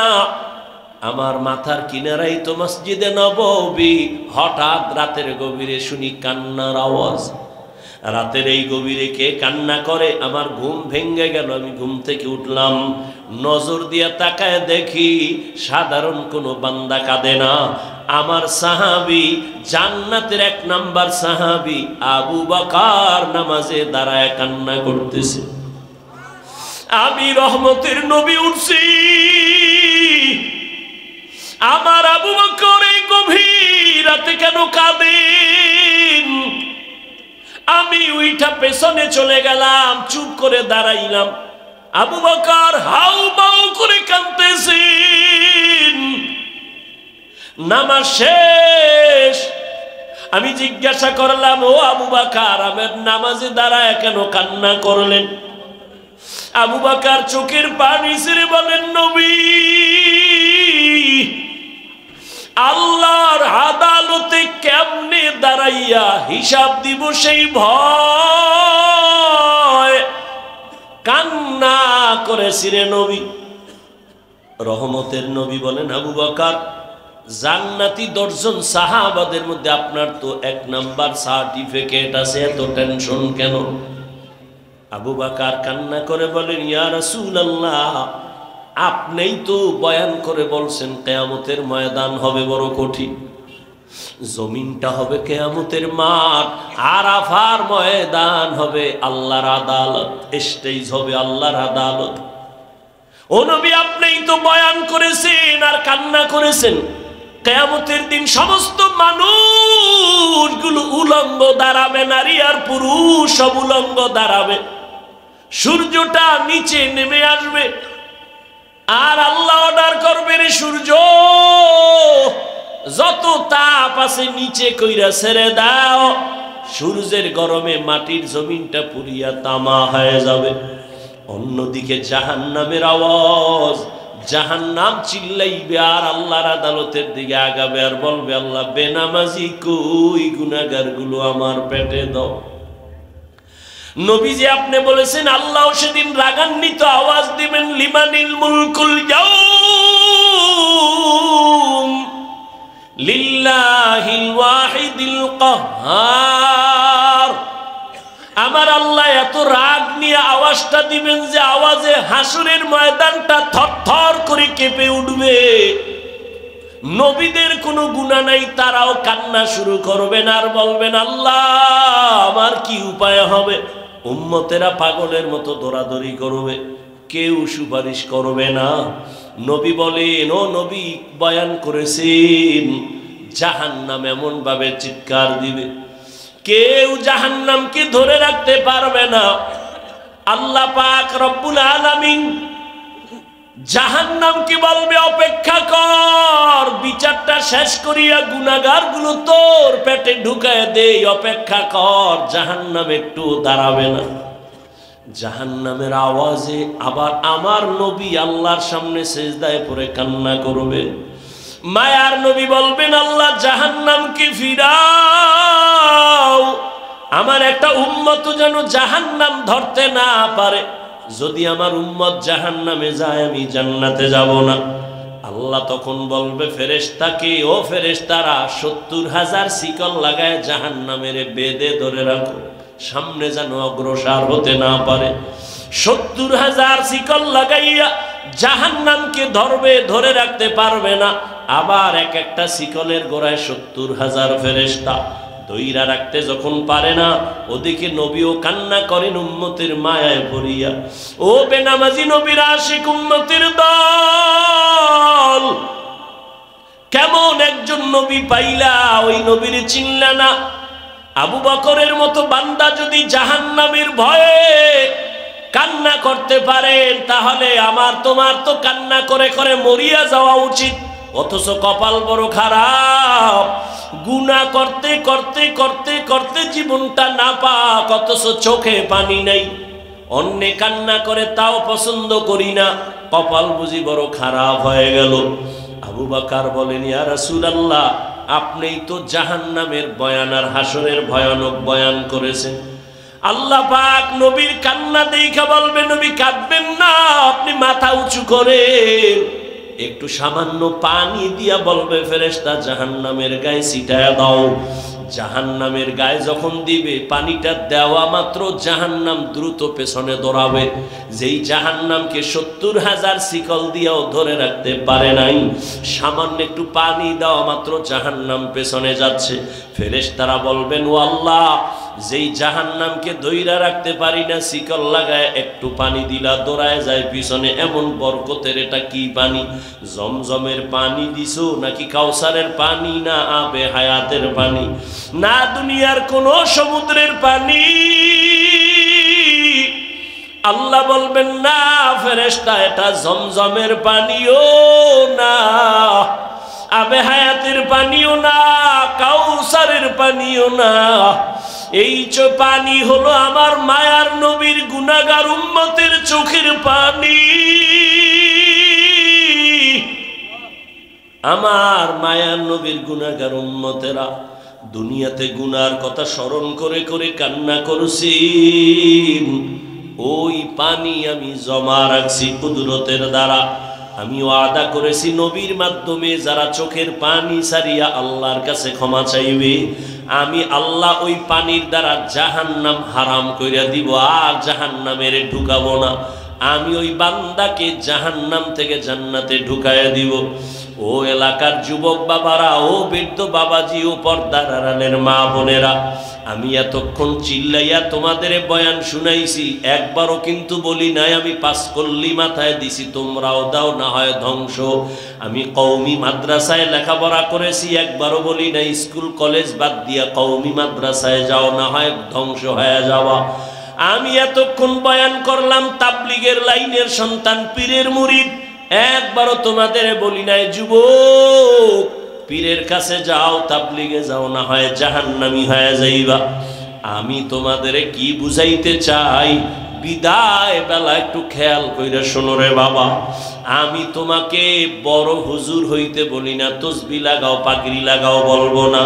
আমার মাথার কিনারাই তো মসজিদে নববী, হঠাৎ রাতের গভীরে শুনি কান্নার আওয়াজ। রাতের এই গভীরে কে কান্না করে? আমার ঘুম ভেঙে গেল, আমি ঘুম থেকে উঠলাম, নজর দিয়া তাকায় দেখি সাধারণ কোনো বান্দা কাঁদে না, আমার সাহাবী, জান্নাতের 1 নাম্বার সাহাবী আবু বকর নামাজে দাঁড়ায় কান্না করতেছে। আমি রহমতের নবী উঠছি, আমার আবু বকর এই গভীর রাতে কেন কাঁদেন? আমি উইঠা পেছনে চলে গেলাম, চুপ করে দাঁড়াইলাম। আবু বকর হাউ মাউ করে কাঁদতেছেন। নামাজ শেষ, আমি জিজ্ঞাসা করলাম ও আবু বকর, আমার নামাজে দাঁড়ায় কেন কান্না করলেন? আবু বকর চোখের পানি ছেড়ে বলেন নবী, আল্লাহর আদালতে কেমনে দাঁড়াইয়া হিসাব দিব সেই ভয় কান্না করেছি রে নবী। রহমতের নবী বলেন আবু বকর, জান্নাতি 10 জন সাহাবাদের মধ্যে আপনার তো 1 নাম্বার সার্টিফিকেট আছে, এত টেনশন কেন? আবু বকর কান্না করে বলেন ইয়া রাসূলুল্লাহ, আপনিই তো বয়ান করে বলছেন কিয়ামতের ময়দান হবে বড় কঠিন, জমিনটা হবে কিয়ামতের মাঠ, আরাফার ময়দান হবে আল্লাহর আদালত, স্টেজ হবে আল্লাহর আদালত। ও নবী আপনিই তো বয়ান করেছেন আর কান্না করেছেন, কিয়ামতের দিন সমস্ত মানুষগুলো উলঙ্গ দাঁড়াবে, নারী আর পুরুষ সব উলঙ্গ দাঁড়াবে, সূর্যটা নিচে নেমে আসবে আর আল্লাহ অর্ডার করবে রে সূর্য যত তাপ আছে নিচে কইরা ছেড়ে দাও। সূর্যের গরমে মাটির জমিনটা পুরিয়া তামা হয়ে যাবে। অন্যদিকে জাহান্নামের আওয়াজ, জাহান্নাম চিল্লাইবে আর আল্লাহর আদালতের দিকে আগাবে আর বলবে আল্লাহ বেনামাজি কই, গুনাহগার গুলো আমার পেটে দাও। নবীজি আপনি বলেছেন আল্লাহ সেদিন রাগান্বিত আওয়াজ দিবেন লিমানিল মুলকুল ইয়াউম লিল্লাহিল ওয়াহিদিল কাহ্হার। আমার আল্লাহ এত রাগ নিয়ে আওয়াজটা দিবেন যে আওয়াজে হাসরের ময়দানটা থরথর করে কেঁপে উঠবে। নবীদের কোনো গুনাহ নাই, তারাও কান্না শুরু করবেন আর বলবেন আল্লাহ আমার কি উপায় হবে। উম্মতেরা পাগলের মতো দৌড়াদৌড়ি করবে, কেউ সুপারিশ করবে না। নবী বলেন ও নবী বয়ান করেছেন জাহান্নাম এমন ভাবে চিৎকার দিবে কেউ জাহান্নামকে ধরে রাখতে পারবে না। আল্লাহ পাক রব্বুল আলামিন জাহান্নামকে বলবে অপেক্ষা কর, বিচারটা শেষ করিয়া গুনাহগার গুলো তোর পেটে ঢুকায় দেই, অপেক্ষা কর। জাহান্নাম একটু দাঁড়াবে না। জাহান্নামের আওয়াজে আবার আমার নবী আল্লাহর সামনে সিজদায় পড়ে কান্না করবেন। মায়ার নবী বলবেন আল্লাহ জাহান্নামকে ফিরাও, আমার একটা উম্মত যেন জাহান্নাম ধরতে না পারে। যদি আমার উম্মত জাহান্নামে যায় আমি জান্নাতে যাব না। আল্লাহ তখন বলবে ফেরেশতাকে, ও ফেরেশতারা ৭০,০০০ শিকল লাগায় জাহান্নামের বেঁধে ধরে রাখো, সামনে যেন অগ্রসর হতে না পারে। ৭০,০০০ শিকল লাগাইয়া জাহান্নামকে ধরবে, ধরে রাখতে পারবে না। আবার এক একটা শিকলের গোড়ায় ৭০,০০০ ফেরেশতা ধইরা রাখতে যখন পারে না, ওদিকে নবীও কান্না করেন উম্মতের মায়ায় পড়িয়া। ও বেনামাজি নবীর আশিক উম্মতের দল, কেমন একজন নবী পাইলা, ওই নবীর চিনলা না? আবু বকরের মতো বান্দা যদি জাহান্নামের ভয়ে কান্না করতে পারেন, তাহলে আমার তোমার তো কান্না করে করে মরিয়া যাওয়া উচিত। অথচ কপাল বড় খারাপ, গুনাহ করতে করতে করতে করতে জীবনটা নাপাক, অথচ চোখে পানি নাই। অন্যে কান্না করে তাও পছন্দ করি না, কপাল বুঝি বড় খারাপ হয়ে গেল। আবু বকর বলেন, ইয়া রাসূলুল্লাহ, আপনিই তো জাহান্নামের বয়ান আর হাসরের ভয়ানক বয়ান করেছেন। আল্লাহ পাক নবীর কান্না দেখে বলবে, নবী কাঁদবেন না, আপনি মাথা উঁচু করেন। একটু সামান্য পানি দিয়া বলবে ফেরেশতা জাহান্নামের গায়ে ছিটায়া দাও। জাহান্নামের গায়ে যখন দিবে, পানিটা দেওয়া মাত্র জাহান্নাম দ্রুত পেছনে দৌড়াবে। যেই জাহান্নামকে ৭০,০০০ শিকল দিয়েও ধরে রাখতে পারে নাই, সামান্য একটু পানি দেওয়া মাত্র জাহান্নাম পেছনে যাচ্ছে। ফেরেশতারা বলবেন, ও আল্লাহ, যেই জাহান্নামকে ধইরা রাখতে পারি না, শিকল লাগায় একটু পানি দিলা দৌড়ায় যায় পিছনে, এমন বরকতের এটা কি পানি? জমজমের পানি দিছো নাকি কাউসারের পানি, না আবে হায়াতের পানি, না দুনিয়ার কোন সমুদ্রের পানি? আল্লাহ বলবেন, না ফেরেশতা, এটা জমজমের পানিও না, আবে হায়াতের পানিও না, কাউসারের পানিও না। এই পানি হলো আমার মায়ার নবীর গুনাহগার উম্মতের চোখের পানি। আমার মায়ার নবীর গুনাহগার উম্মতেরা দুনিয়াতে গুনার কথা স্মরণ করে করে কান্না করছেন, ওই পানি আমি জমা রাখছি কুদরতের দ্বারা। আমি ওয়াদা করেছি নবীর মাধ্যমে যারা চোখের পানি ছাড়িয়া আল্লাহর কাছে ক্ষমা চাইবে, আমি আল্লাহ ওই পানির দ্বারা জাহান্নাম হারাম কইরা দিব, আর জাহান্নামের ঢুকাবো না। আমি ওই বান্দাকে জাহান্নাম থেকে জান্নাতে ঢুকাইয়া দিব। ও এলাকার যুবক বাবারা, ও বৃদ্ধ বাবাজি, ও পর্দার আড়ালের মা বোনেরা, আমি এতক্ষণ চিল্লাইয়া তোমাদের বয়ান শুনাইছি, একবারও কিন্তু বলি নাই আমি পাস করলি মাথায় দিছি তোমরাও দাও না হয় ধ্বংস। আমি কওমি মাদ্রাসায় লেখাপড়া করেছি, একবারও বলি নাই স্কুল কলেজ বাদ দিয়া কওমি মাদ্রাসায় যাও না হয় ধ্বংস হয়ে যাওয়া। আমি এতক্ষণ বয়ান করলাম তাবলীগের লাইনের সন্তান, পীরের মুরিদ, একবারও তোমাদের বলি নাই যুবক পীরের কাছে যাও, তাবলীগে যাও না হয় জাহান্নামী হয়ে যাইবা। আমি তোমাদের কি বুঝাইতে চাই, বিদায় বেলা একটু খেয়াল কইরা শোনো রে বাবা। আমি তোমাকে বড় হুজুর হইতে বলি না, তসবি লাগাও পাগড়ি লাগাও বলবো না,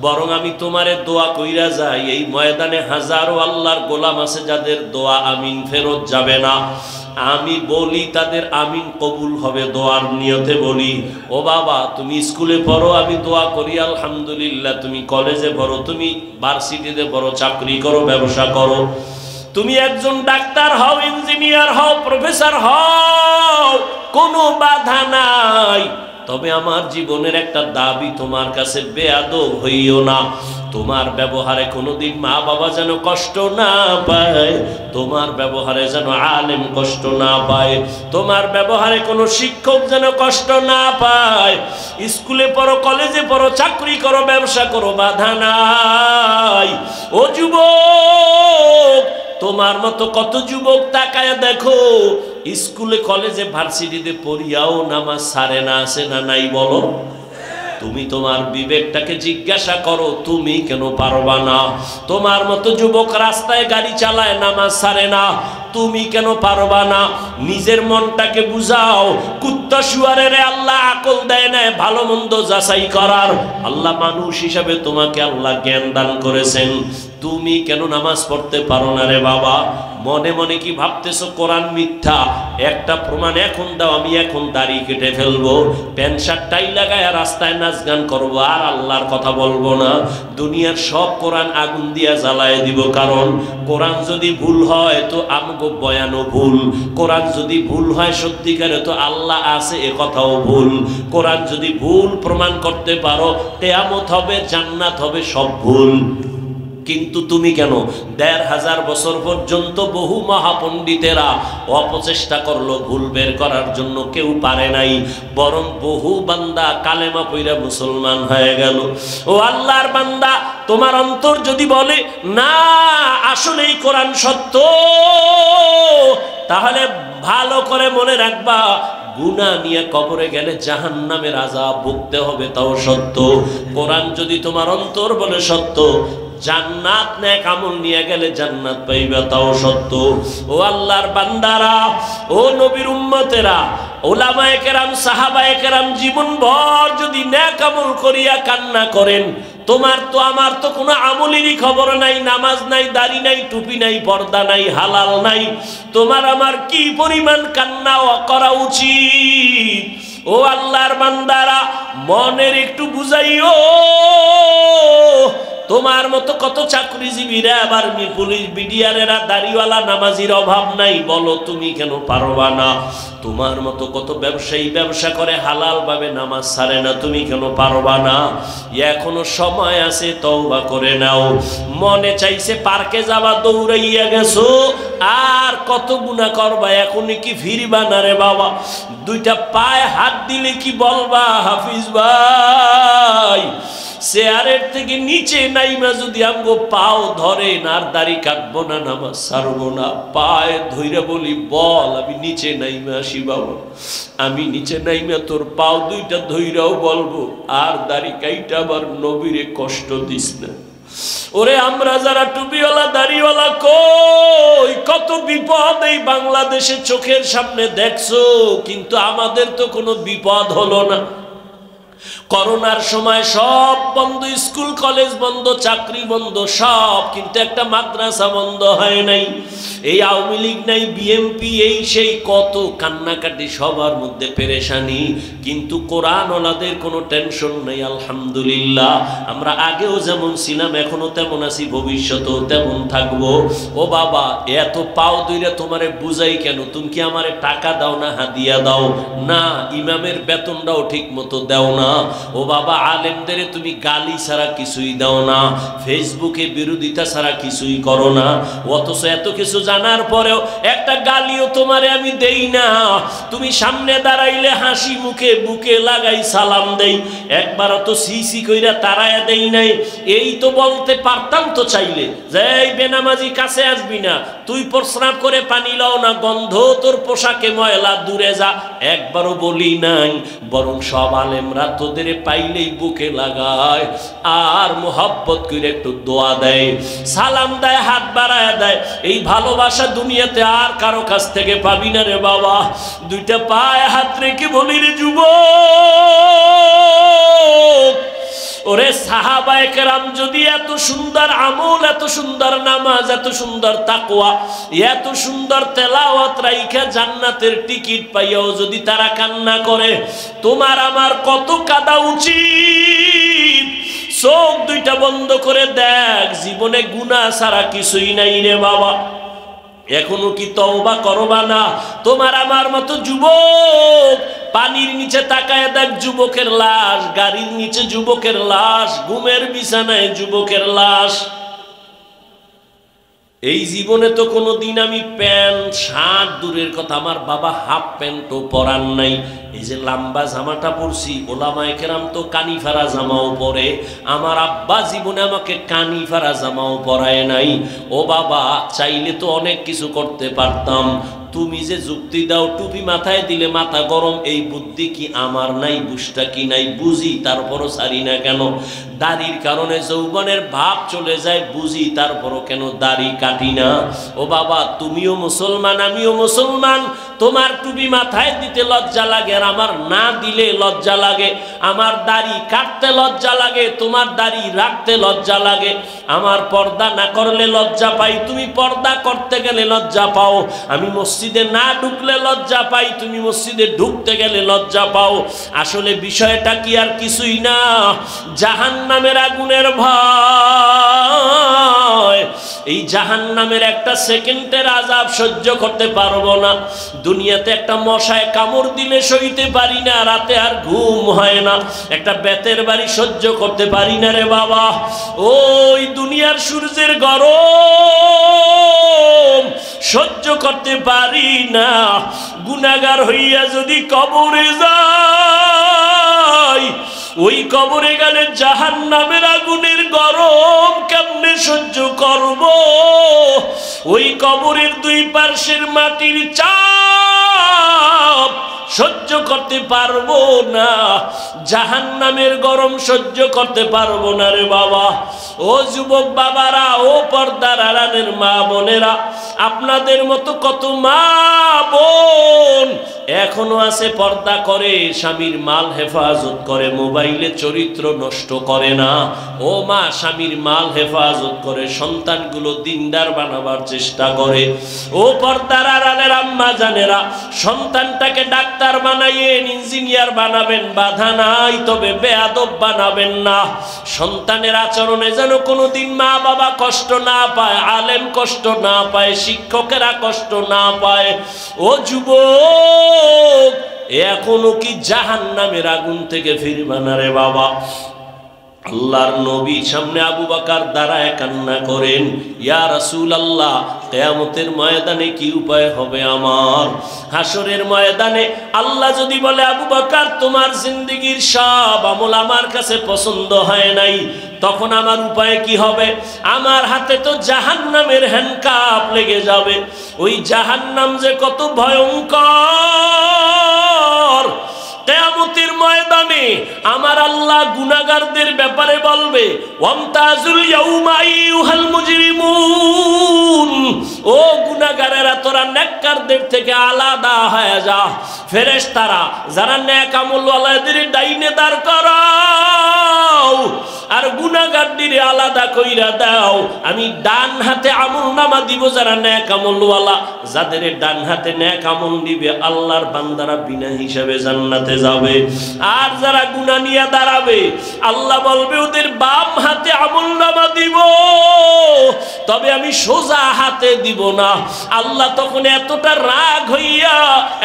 বরং আমি তোমারে দোয়া কইরা যাই। এই ময়দানে হাজারো আল্লাহর গোলাম আছে যাদের দোয়া আমিন ফেরত যাবে না, আমি বলি তাদের আমিন কবুল হবে, দোয়ার নিয়তে বলি। ও বাবা, তুমি স্কুলে পড়ো, আমি দোয়া করি আলহামদুলিল্লাহ। তুমি কলেজে পড়ো, তুমি ভার্সিটিতে পড়ো, চাকরি করো, ব্যবসা করো, তুমি একজন ডাক্তার হও, ইঞ্জিনিয়ার হও, প্রফেসর হও, কোনো বাধা নাই। তবে আমার জীবনের একটা দাবি, তোমার কাছে বেয়াদব হইও না। তোমার ব্যবহারে কোনোদিন মা বাবা যেন কষ্ট না পায়, তোমার ব্যবহারে যেন আলেম কষ্ট না পায়, তোমার ব্যবহারে কোনো শিক্ষক যেন কষ্ট না পায়। স্কুলে পড়ো, কলেজে পড়ো, চাকরি করো, ব্যবসা করো, বাধা নাই। ও যুবক, তোমার মতো কত যুবক তাকায় দেখো, স্কুলে কলেজে ভার্সিটিতে পড়িয়াও নামাজ ছাড়ে না, আছে না নাই বলো? তুমি তোমার বিবেকটাকে জিজ্ঞাসা করো, তুমি কেন পারবা না? তোমার মতো যুবক রাস্তায় গাড়ি চালায়, নামাজ ছাড়ে না, তুমি কেন পারবা না? নিজের মনটাকে বুঝাও। কুত্তা শুয়ারের আল্লাহ আকল দেয় না ভালো মন্দ যাচাই করার। আল্লাহ মানুষ হিসাবে তোমাকে আল্লাহ জ্ঞান দান করেছেন, তুমি কেন নামাজ পড়তে পারো না রে বাবা? মনে মনে কি ভাবতেছো কোরআন মিথ্যা? একটা প্রমাণ এখন দাও, আমি এখন দাড়ি কেটে ফেলবো, প্যান্ট শার্ট টাই লাগায় রাস্তায় নাচ গান করবো, আর আল্লাহর কথা বলবো না। দুনিয়ার সব কোরআন আগুন দিয়া জ্বালায় দিব। কারণ কোরআন যদি ভুল হয় তো আমগো বয়ানও ভুল, কোরআন যদি ভুল হয় সত্যিকারে তো আল্লাহ আছে এ কথাও ভুল। কোরআন যদি ভুল প্রমাণ করতে পারো, কিয়ামত হবে, জান্নাত হবে, সব ভুল। কিন্তু তুমি কেন? ১৫০০ বছর পর্যন্ত বহু মহাপণ্ডিতেরা অপচেষ্টা করলো ভুল বের করার জন্য, কেউ পারে নাই, বরং বহু বান্দা কালেমা পইরা মুসলমান হয়ে গেল। ও আল্লাহর বান্দা, তোমার অন্তর যদি বলে না আসলেই কোরআন সত্য, তাহলে ভালো করে মনে রাখবা, গুনাহ নিয়ে কবরে গেলে জাহান্নামের আযাব ভুগতে হবে, তাও সত্য। কোরআন যদি তোমার অন্তর বলে সত্য, জান্নাত নেক আমল নিয়ে গেলে জান্নাত পাইবা, তাও সত্য। ও আল্লাহর বান্দারা, ও নবীর উম্মতেরা, ওলামায়ে কেরাম, সাহাবায়ে কেরাম জীবনভর যদি নেক আমল করিয়া কান্না করেন, তোমার তো আমার তো কোনো আমলেরই খবর নাই, নামাজ নাই, দাড়ি নাই, টুপি নাই, পর্দা নাই, হালাল নাই, তোমার আমার কি পরিমাণ কান্না করা উচিত? ও আল্লাহর বান্দারা, মনের একটু বুঝাইও। তোমার মতো কত চাকরিজীবীরা, আবার পুলিশ বিডিআরেরা, দাড়িওয়ালা নামাজির অভাব নাই, বলো তুমি কেন পারবা না? তোমার মতো কত ব্যবসায়ী ব্যবসা করে হালাল ভাবে নামাজ ছাড়ে না, তুমি কেন পারবা না? এখনো সময় আছে, তওবা করে নাও। মনে চাইছে পার্কে যাবা, দৌড়াইয়া গেছো, আর কত গুনাহ করবা, এখনই কি ফিরবা না রে বাবা? দুইটা পায়ে হাত দিলে কি বলবা, হাফিজ ভাই চেয়ারের থেকে নিচে নাইমা যদি আমগো পাও ধরেন, আর দাড়ি কাটবো না, নামাজ ছাড়বো না, পায়ে ধইরা বলি বল আমি নিচে নাইমা আসি বাবা, আমি নিচে নাইমা তোর পাও দুইটা ধইরাও বলবো, আর দাড়ি কাইটা আবার নবীরে কষ্ট দিস না। ওরে আমরা যারা টুপিওয়ালা দাড়িওয়ালা, কই কত বিপদ এই বাংলাদেশে চোখের সামনে দেখছো, কিন্তু আমাদের তো কোনো বিপদ হলো না। করোনার সময় সব বন্ধ, স্কুল কলেজ বন্ধ, চাকরি বন্ধ, সব, কিন্তু একটা মাদ্রাসা বন্ধ হয় নাই। এই আওয়ামী লীগ নাই, বিএনপি, এই সেই কত কান্নাকাটি, সবার মধ্যে পেরেশানি, কিন্তু কোরআনওয়ালাদের কোনো টেনশন নেই। আলহামদুলিল্লাহ, আমরা আগেও যেমন ছিলাম এখনো তেমন আছি, ভবিষ্যতেও তেমন থাকবো। ও বাবা, এত পাও দইরা তোমারে বুঝাই কেন? তুমি কি আমারে টাকা দাও না হাদিয়া দাও? না, ইমামের বেতনটাও ঠিক মতো দাও না। ও বাবা, আলেমদের তুমি গালি ছাড়া কিছুই দাও না, ফেসবুকে বিরোধিতা ছাড়া কিছুই করো না, অথচ এত কিছু জানার পরেও একটা গালিও তোমারে আমি দেই না। তুমি সামনে দাঁড়াইলে হাসি মুখে বুকে লাগাই সালাম দেই, একবারও তো সিসি কইরা তারায়া দেই নাই। এই তো বলতে পারতাম তো চাইলে যে এই বেনামাজি কাছে আসবি না, তুই প্রস্রাব করে পানি লাও না, গন্ধ তোর পোশাকে ময়লা, দূরে যা, একবারও বলি নাই। বরং সব আলেমরা তোদের পাইলেই বুকে লাগায়, আর মোহাব্বত করে একটু দোয়া দেয়, সালাম দেয়, হাত বাড়ায় দেয়। এই ভালোবাসা দুনিয়াতে আর কারো কাছ থেকে পাবি না রে বাবা। দুইটা পায়ে হাত রেখে বলি রে যুবক, ওরে সাহাবায়ে কেরাম যদি এত সুন্দর আমল, এত সুন্দর নামাজ, এত সুন্দর তাকওয়া, এত সুন্দর তেলাওয়াত রাইখা জান্নাতের টিকিট পাইয়াও যদি তারা কান্না করে, তোমার আমার কত কাঁদা উচিত? চোখ দুইটা বন্ধ করে দেখ, জীবনে গুনাহ ছাড়া কিছুই নাই রে বাবা। এখনো কি তওবা করবা না? তোমার আমার মতো যুবক, পানির নিচে তাকায় দেখ যুবকের লাশ, গাড়ির নিচে যুবকের লাশ, ঘুমের বিছানায় যুবকের লাশ। এই জীবনে তো কোনোদিন আমি প্যান্ট শার্ট দূরের কথা, আমার বাবা হাফ প্যান্টও পরান নাই। এই যে লম্বা জামাটা পরছি, ওলামায়ে কেরাম তো কানি ফারা জামাও পরে, আমার আব্বা জীবনে আমাকে কানি ফারা জামাও পরায় নাই। ও বাবা, চাইলে তো অনেক কিছু করতে পারতাম। তুমি যে যুক্তি দাও টুপি মাথায় দিলে মাথা গরম, এই বুদ্ধি কি আমার নাই? বুঝটা কি নাই? বুঝি, তারপরও ছাড়ি না কেন? দাড়ির কারণে যৌবনের ভাব চলে যায়, বুঝি, তারপরও কেন দাড়ি কাটি না? ও বাবা, তুমিও মুসলমান, আমিও মুসলমান, তোমার টুপি মাথায় দিতে লজ্জা লাগে আর আমার না দিলে লজ্জা লাগে। আমার দাড়ি কাটতে লজ্জা লাগে, তোমার দাড়ি রাখতে লজ্জা লাগে। আমার পর্দা না করলে লজ্জা পাই, তুমি পর্দা করতে গেলে লজ্জা পাও। আমি মসজিদে না ঢুকলে লজ্জা পাই, তুমি মসজিদে ঢুকতে গেলে লজ্জা পাও। আসলে বিষয়টা কি আর কিছুই না, জাহান্নামের আগুনের ভয়। এই জাহান্নামের একটা সেকেন্ডের আযাব সহ্য করতে পারবো না। দুনিয়াতে একটা মশায় কামড় দিলে সইতে পারি না, রাতে আর ঘুম হয় না। একটা বেতের বাড়ি সহ্য করতে পারি না রে বাবা। ওই দুনিয়ার সূর্যের গরম সহ্য করতে পারি না। গুনাহগার হইয়া যদি কবরে যাই, ওই কবরে গেলে জাহান্নামের আগুনের গরম কেমনে সহ্য করব? ওই কবরের দুই পার্শ্বের মাটির চাপ সহ্য করতে পারবো না, জাহান্নামের গরম সহ্য করতে পারবো না রে বাবা। ও যুবক বাবারা, ও পর্দার আড়ালের মা বোনেরা, আপনাদের মতো কত মা বোন এখনো আছে পর্দা করে, স্বামীর মাল হেফাজত করে, মোবাইলে চরিত্র নষ্ট করে না। ও মা, স্বামীর মাল হেফাজত করে, সন্তানগুলো দিনদার বানাবার চেষ্টা করে। ও পর্দার আড়ালের আম্মা জানেরা, সন্তানটাকে ডাক্তার বানাইয়েন, ইঞ্জিনিয়ার বানাবেন, বাধা নাই, তবে বেয়াদব বানাবেন না। সন্তানের আচরণে যেন কোনোদিন মা বাবা কষ্ট না পায়, আলেম কষ্ট না পায়, শিক্ষকেরা কষ্ট না পায়। ও যুবক, এখনো কি জাহান্নামের আগুন থেকে ফিরবা না রে বাবা? আল্লাহর নবী সামনে আবু বকর দাঁড়ায় কান্না করেন, ইয়া রাসূলুল্লাহ, কিয়ামতের ময়দানে কি উপায় হবে আমার? হাসরের ময়দানে আল্লাহ যদি বলে, আবু বকর তোমার জিন্দেগীর সব আমল আমার কাছে পছন্দ হয় নাই, তখন আমার উপায় কি হবে? আমার হাতে তো জাহান্নামের হ্যান্ডকাপ লেগে যাবে। ওই জাহান্নাম যে কত ভয়ঙ্কর! কিয়ামতের ময়দানে আমার আল্লাহ গুনাহগারদের ব্যাপারে বলবে, ওয়ামতাজুল ইয়াউমা আইয়ুহাল মুজরিমুন, ও গুনাহগারেরা তোরা নেককারদের থেকে আলাদা হয়ে যা। ফেরেশতারা যারা নেক আমলওয়ালাদের ডাইনে দাঁড় করাও, আর গুনাহগারদের আলাদা কইরা দাও। আমি ডান হাতে আমলনামা দিব যারা নেক আমলওয়ালা, যাদের ডান হাতে নেক আমল দিবে আল্লাহর বান্দারা বিনা হিসাবে জান্নাতে যাবে। আর যারা গুনাহ নিয়ে দাঁড়াবে, আল্লাহ বলবে ওদের বাম হাতে আমলনামা দিব, তবে আমি সোজা হাতে দিব না। আল্লাহ তখন এতটা রাগ হইয়া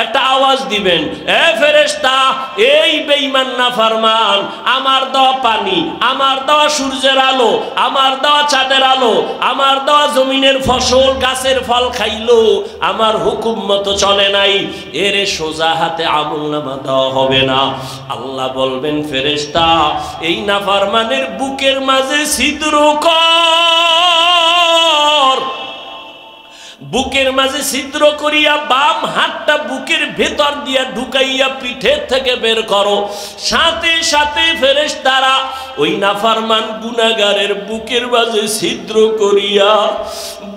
একটা আওয়াজ দিবেন, এ ফেরেশতা, এই বেঈমান নাফরমান, আমার দেওয়া পানি, আমার দেওয়া সূর্যের আলো, আমার দেওয়া চাঁদের আলো, আমার দেওয়া জমিনের ফসল গাছের ফল খাইলো, আমার হুকুম মতো চলে নাই, এরে সোজা হাতে আমলনামা দেওয়া হবে না। আল্লাহ বলবেন, ফেরেশতা, এই নাফরমানের বুকের মাঝে ছিদ্র কর। বুকের মাঝে ছিদ্র করিয়া বাম হাতটা বুকের ভেতর দিয়া ঢুকাইয়া পিঠের থেকে বের করো। সাথে সাথে ফেরেশতারা ওই নাফরমান গুনাহগারের বুকের মাঝে ছিদ্র করিয়া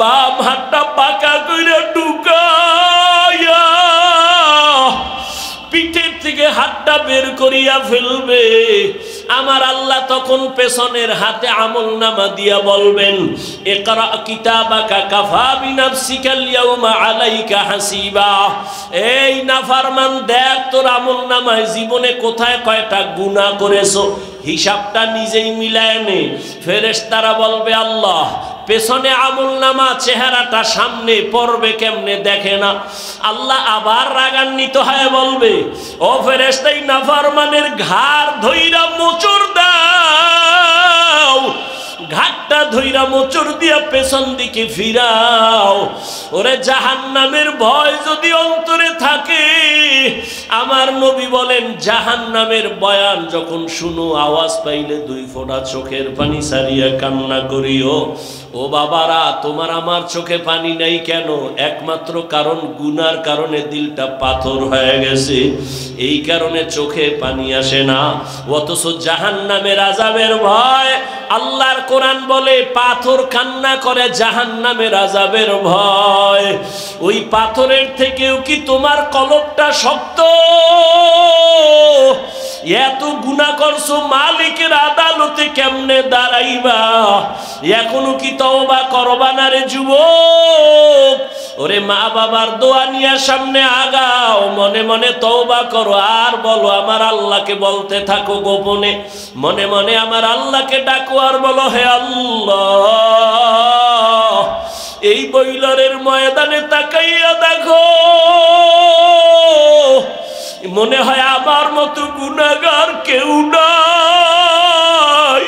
বাম হাতটা পাকা কইরা ঢুকাইয়া পিঠের থেকে হাতটা বের করিয়া ফেলবে। আমার আল্লাহ তখন পেছনের হাতে আমলনামা দিয়া বলবেন, ইকরা কিতাবাকা কাফা বিনাফসিকাল ইয়াউমা আলাইকা হাসিবা। এই নাফরমান, দেখ তোর আমলনামায় জীবনে কোথায় কয়টা গুনাহ করেছো, হিসাবটা নিজেই মিলায় নে। ফেরেশতারা বলবে, আল্লাহ পেছনে আমলনামা, চেহারাটা সামনে পড়বে কেমনে দেখে না। আল্লাহ আবার রাগান্বিত হয়ে বলবে, ও ফেরেশতা, এই নাফরমানের ঘাড় ধইরা মোচড় দাও, ঘাটটা ধইরা মোচড় দিয়া পেছন দিকে ফিরাও। ওরে জাহান্নামের ভয় যদি অন্তরে থাকে, আমার নবী বলেন, জাহান্নামের বয়ান যখন শুনো, আওয়াজ পাইলে দুই ফোঁটা চোখের পানি ছাড়িয়া কান্না করিও। ও বাবারা, তোমার আমার চোখে পানি নাই কেন? একমাত্র কারণ গুনার কারণে দিলটা পাথর হয়ে গেছে, এই কারণে চোখে পানি আসে না। অথচ জাহান্নামের আযাবের ভয়, আল্লাহর কোরআন বলে পাথর কান্না করে জাহান্নামের আযাবের ভয়। ওই পাথরের থেকেও কি তোমার কলবটা শক্ত? এত গুনাহ করছো, মালিকের আদালতে কেমনে দাঁড়াইবা? এখনো কি তওবা করবা না রে যুবক? ওরে মা বাবার দোয়া নিয়ে সামনে আগাও, মনে মনে তওবা করো, আর বলো আমার আল্লাহকে বলতে থাকো গোপনে, মনে মনে আমার আল্লাহকে ডাকো আর বলো, হে আল্লাহ, এই বৈলরের ময়দানে তাকাইয়া দেখো, মনে হয় আমার মতো গুনাহগার কেউ নাই।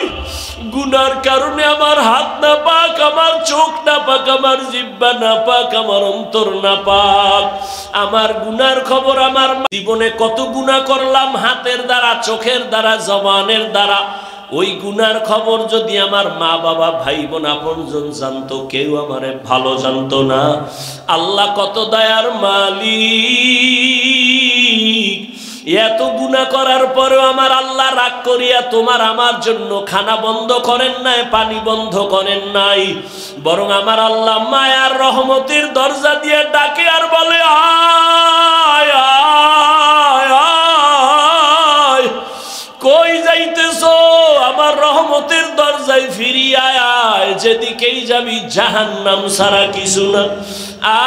গুনার কারণে আমার হাত না পাক, আমার চোখ না পাক, আমার জিহ্বা না পাক, আমার অন্তর না পাক। আমার গুনার খবর, আমার জীবনে কত গুনাহ করলাম, হাতের দ্বারা, চোখের দ্বারা, জবানের দ্বারা। ওই গুনার খবর যদি আমার মা বাবা, ভাই বোন, আপনজন জানতো, কেউ আমারে ভালো জানতো না। আল্লাহ কত দয়ার মালিক, এত গুনাহ করার পরেও আমার আল্লাহ রাগ করিয়া তোমার আমার জন্য খানা বন্ধ করেন নাই, পানি বন্ধ করেন নাই, বরং আমার আল্লাহ মায়ার রহমতের দরজা দিয়ে ডাকে আর বলে, আয় আয় আয়, কই যাইতেছো? আমার রহমতের দরজায় ফিরিয়ে আয়, যেদিকেই যাবি জাহান্নাম ছাড়া কিছু না।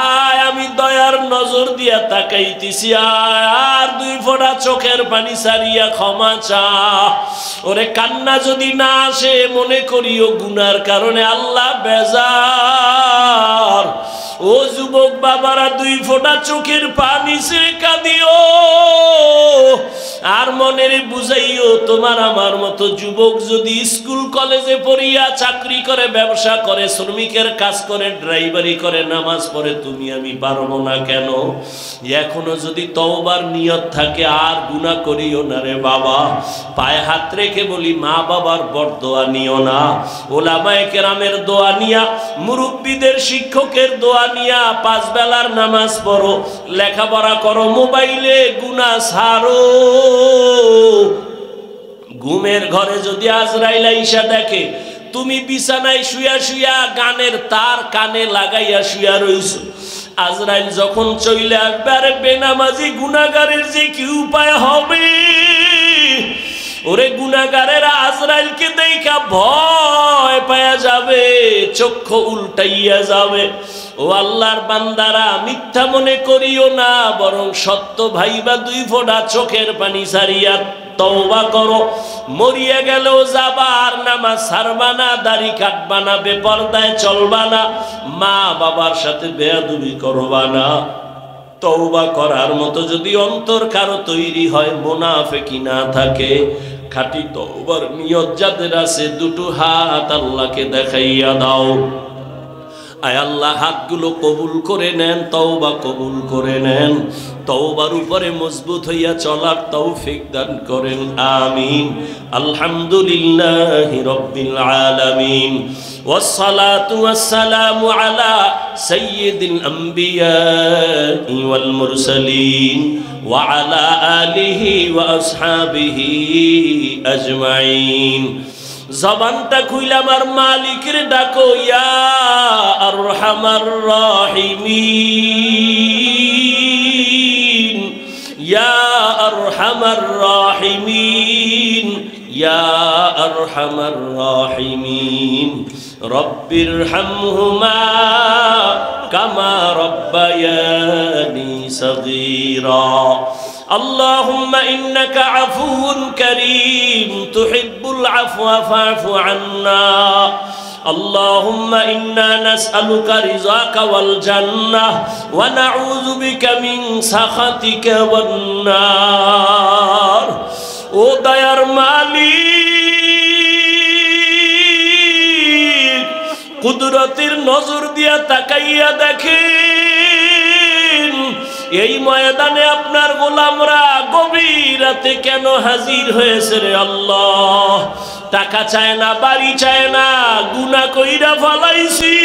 আয়, আমি দয়ার নজর দিয়া তাকাইতেছি, আয়, আর দুই ফোঁটা চোখের পানি সারিয়া ক্ষমা চা। ওরে কান্না যদি না আসে, মনে করিও গুনার কারণে আল্লাহ বেজার। ও যুবক বাবারা, দুই ফোঁটা চোখের পানি ছেড়ে কাঁদিও, আর মনের বুঝাইও, তোমার আমার মতো যুবক যদি স্কুল কলেজে পড়িয়া চাকরি করে, ব্যবসা করে, শ্রমিকের কাজ করে, ড্রাইভারি করে, নামাজ পড়ে, তুমি আমি পারবো না কেন? এখনো যদি তওবার নিয়ত থাকে, আর গুনাহ করিও না রে বাবা। পায়ে হাত রেখে বলি, মা বাবার বরদোয়া নিও না, ওলামায়ে কেরামের দোয়া নিয়া, মুরব্বীদের, শিক্ষকের দোয়া নিয়া 5 বেলার নামাজ পড়ো, লেখাপড়া করো, মোবাইলে গুনাহ ছাড়ো। ঘুমের ঘরে যদি আজরাইল আইসা দেখে তুমি বিছানায় শুয়া শুয়া গানের তার কানে লাগাইয়া শুয়া রইছো, আজরাইল যখন চলে আসবে, আরে বেনামাজি গুনাহগারের যে কি উপায় হবে? ওরে গুনাহগারেরা আজরাইলকে দেখা ভয় পায়া যাবে, চক্ষু উল্টাইয়া যাবে। ও আল্লাহর বান্দারা, মিথ্যা মনে করিও না, বরং সত্য ভাইবা, দুই ফোঁটা চোখের পানি ছাড়িয়া তওবা করো। মরিয়া গেলেও যাবা, আর নামাজ ছাড়বা না, দাড়ি কাটবা না, বেপরদায় চলবা না, মা বাবার সাথে বেয়াদবি করবা না। তওবা করার মতো যদি অন্তর কারো তৈরি হয়, মুনাফিকি না থাকে, খাঁটি তওবার নিয়ত যাদের আছে, দুটো হাত আল্লাহকে দেখাইয়া দাও। আয় আল্লাহ, হাতগুলো কবুল করে নেন, তওবা কবুল করে নেন, তওবার উপরে মজবুত হইয়া চলার তৌফিক দান করেন, আমিন। আলহামদুলিল্লাহি রাব্বিল আলামিন, ওয়াসসালাতু ওয়াসসালামু আলা সাইয়্যিদিল আম্বিয়াই ওয়াল মুরসালিন ওয়া আলা আলিহি ওয়া আসহাবিহি আজমাইন। জবানটা খুইলা আমার মালিকের ডাকো, ইয়া আরহামার রাহিমিন, ইয়া আরহামার রাহিমিন, ইয়া আরহামার রাহিমিন। রব্বির হামহুমা কামা রব্বায়ানি সগীরা। اللهم إنك عفو كريم تحب العفو فاعف عنا. اللهم إنا نسألك رضاك والجنة ونعوذ بك من سخطك والنار. ও দয়ার মালিক, কুদরতের নজর দিয়া তাকাইয়া দেখেন, এই ময়দানে আপনার গোলামরা গভীর রাতে কেন হাজির হয়েছে রে আল্লাহ? টাকা চায় না, বাড়ি চায় না, গুনাহ কইরা ফলাইছি।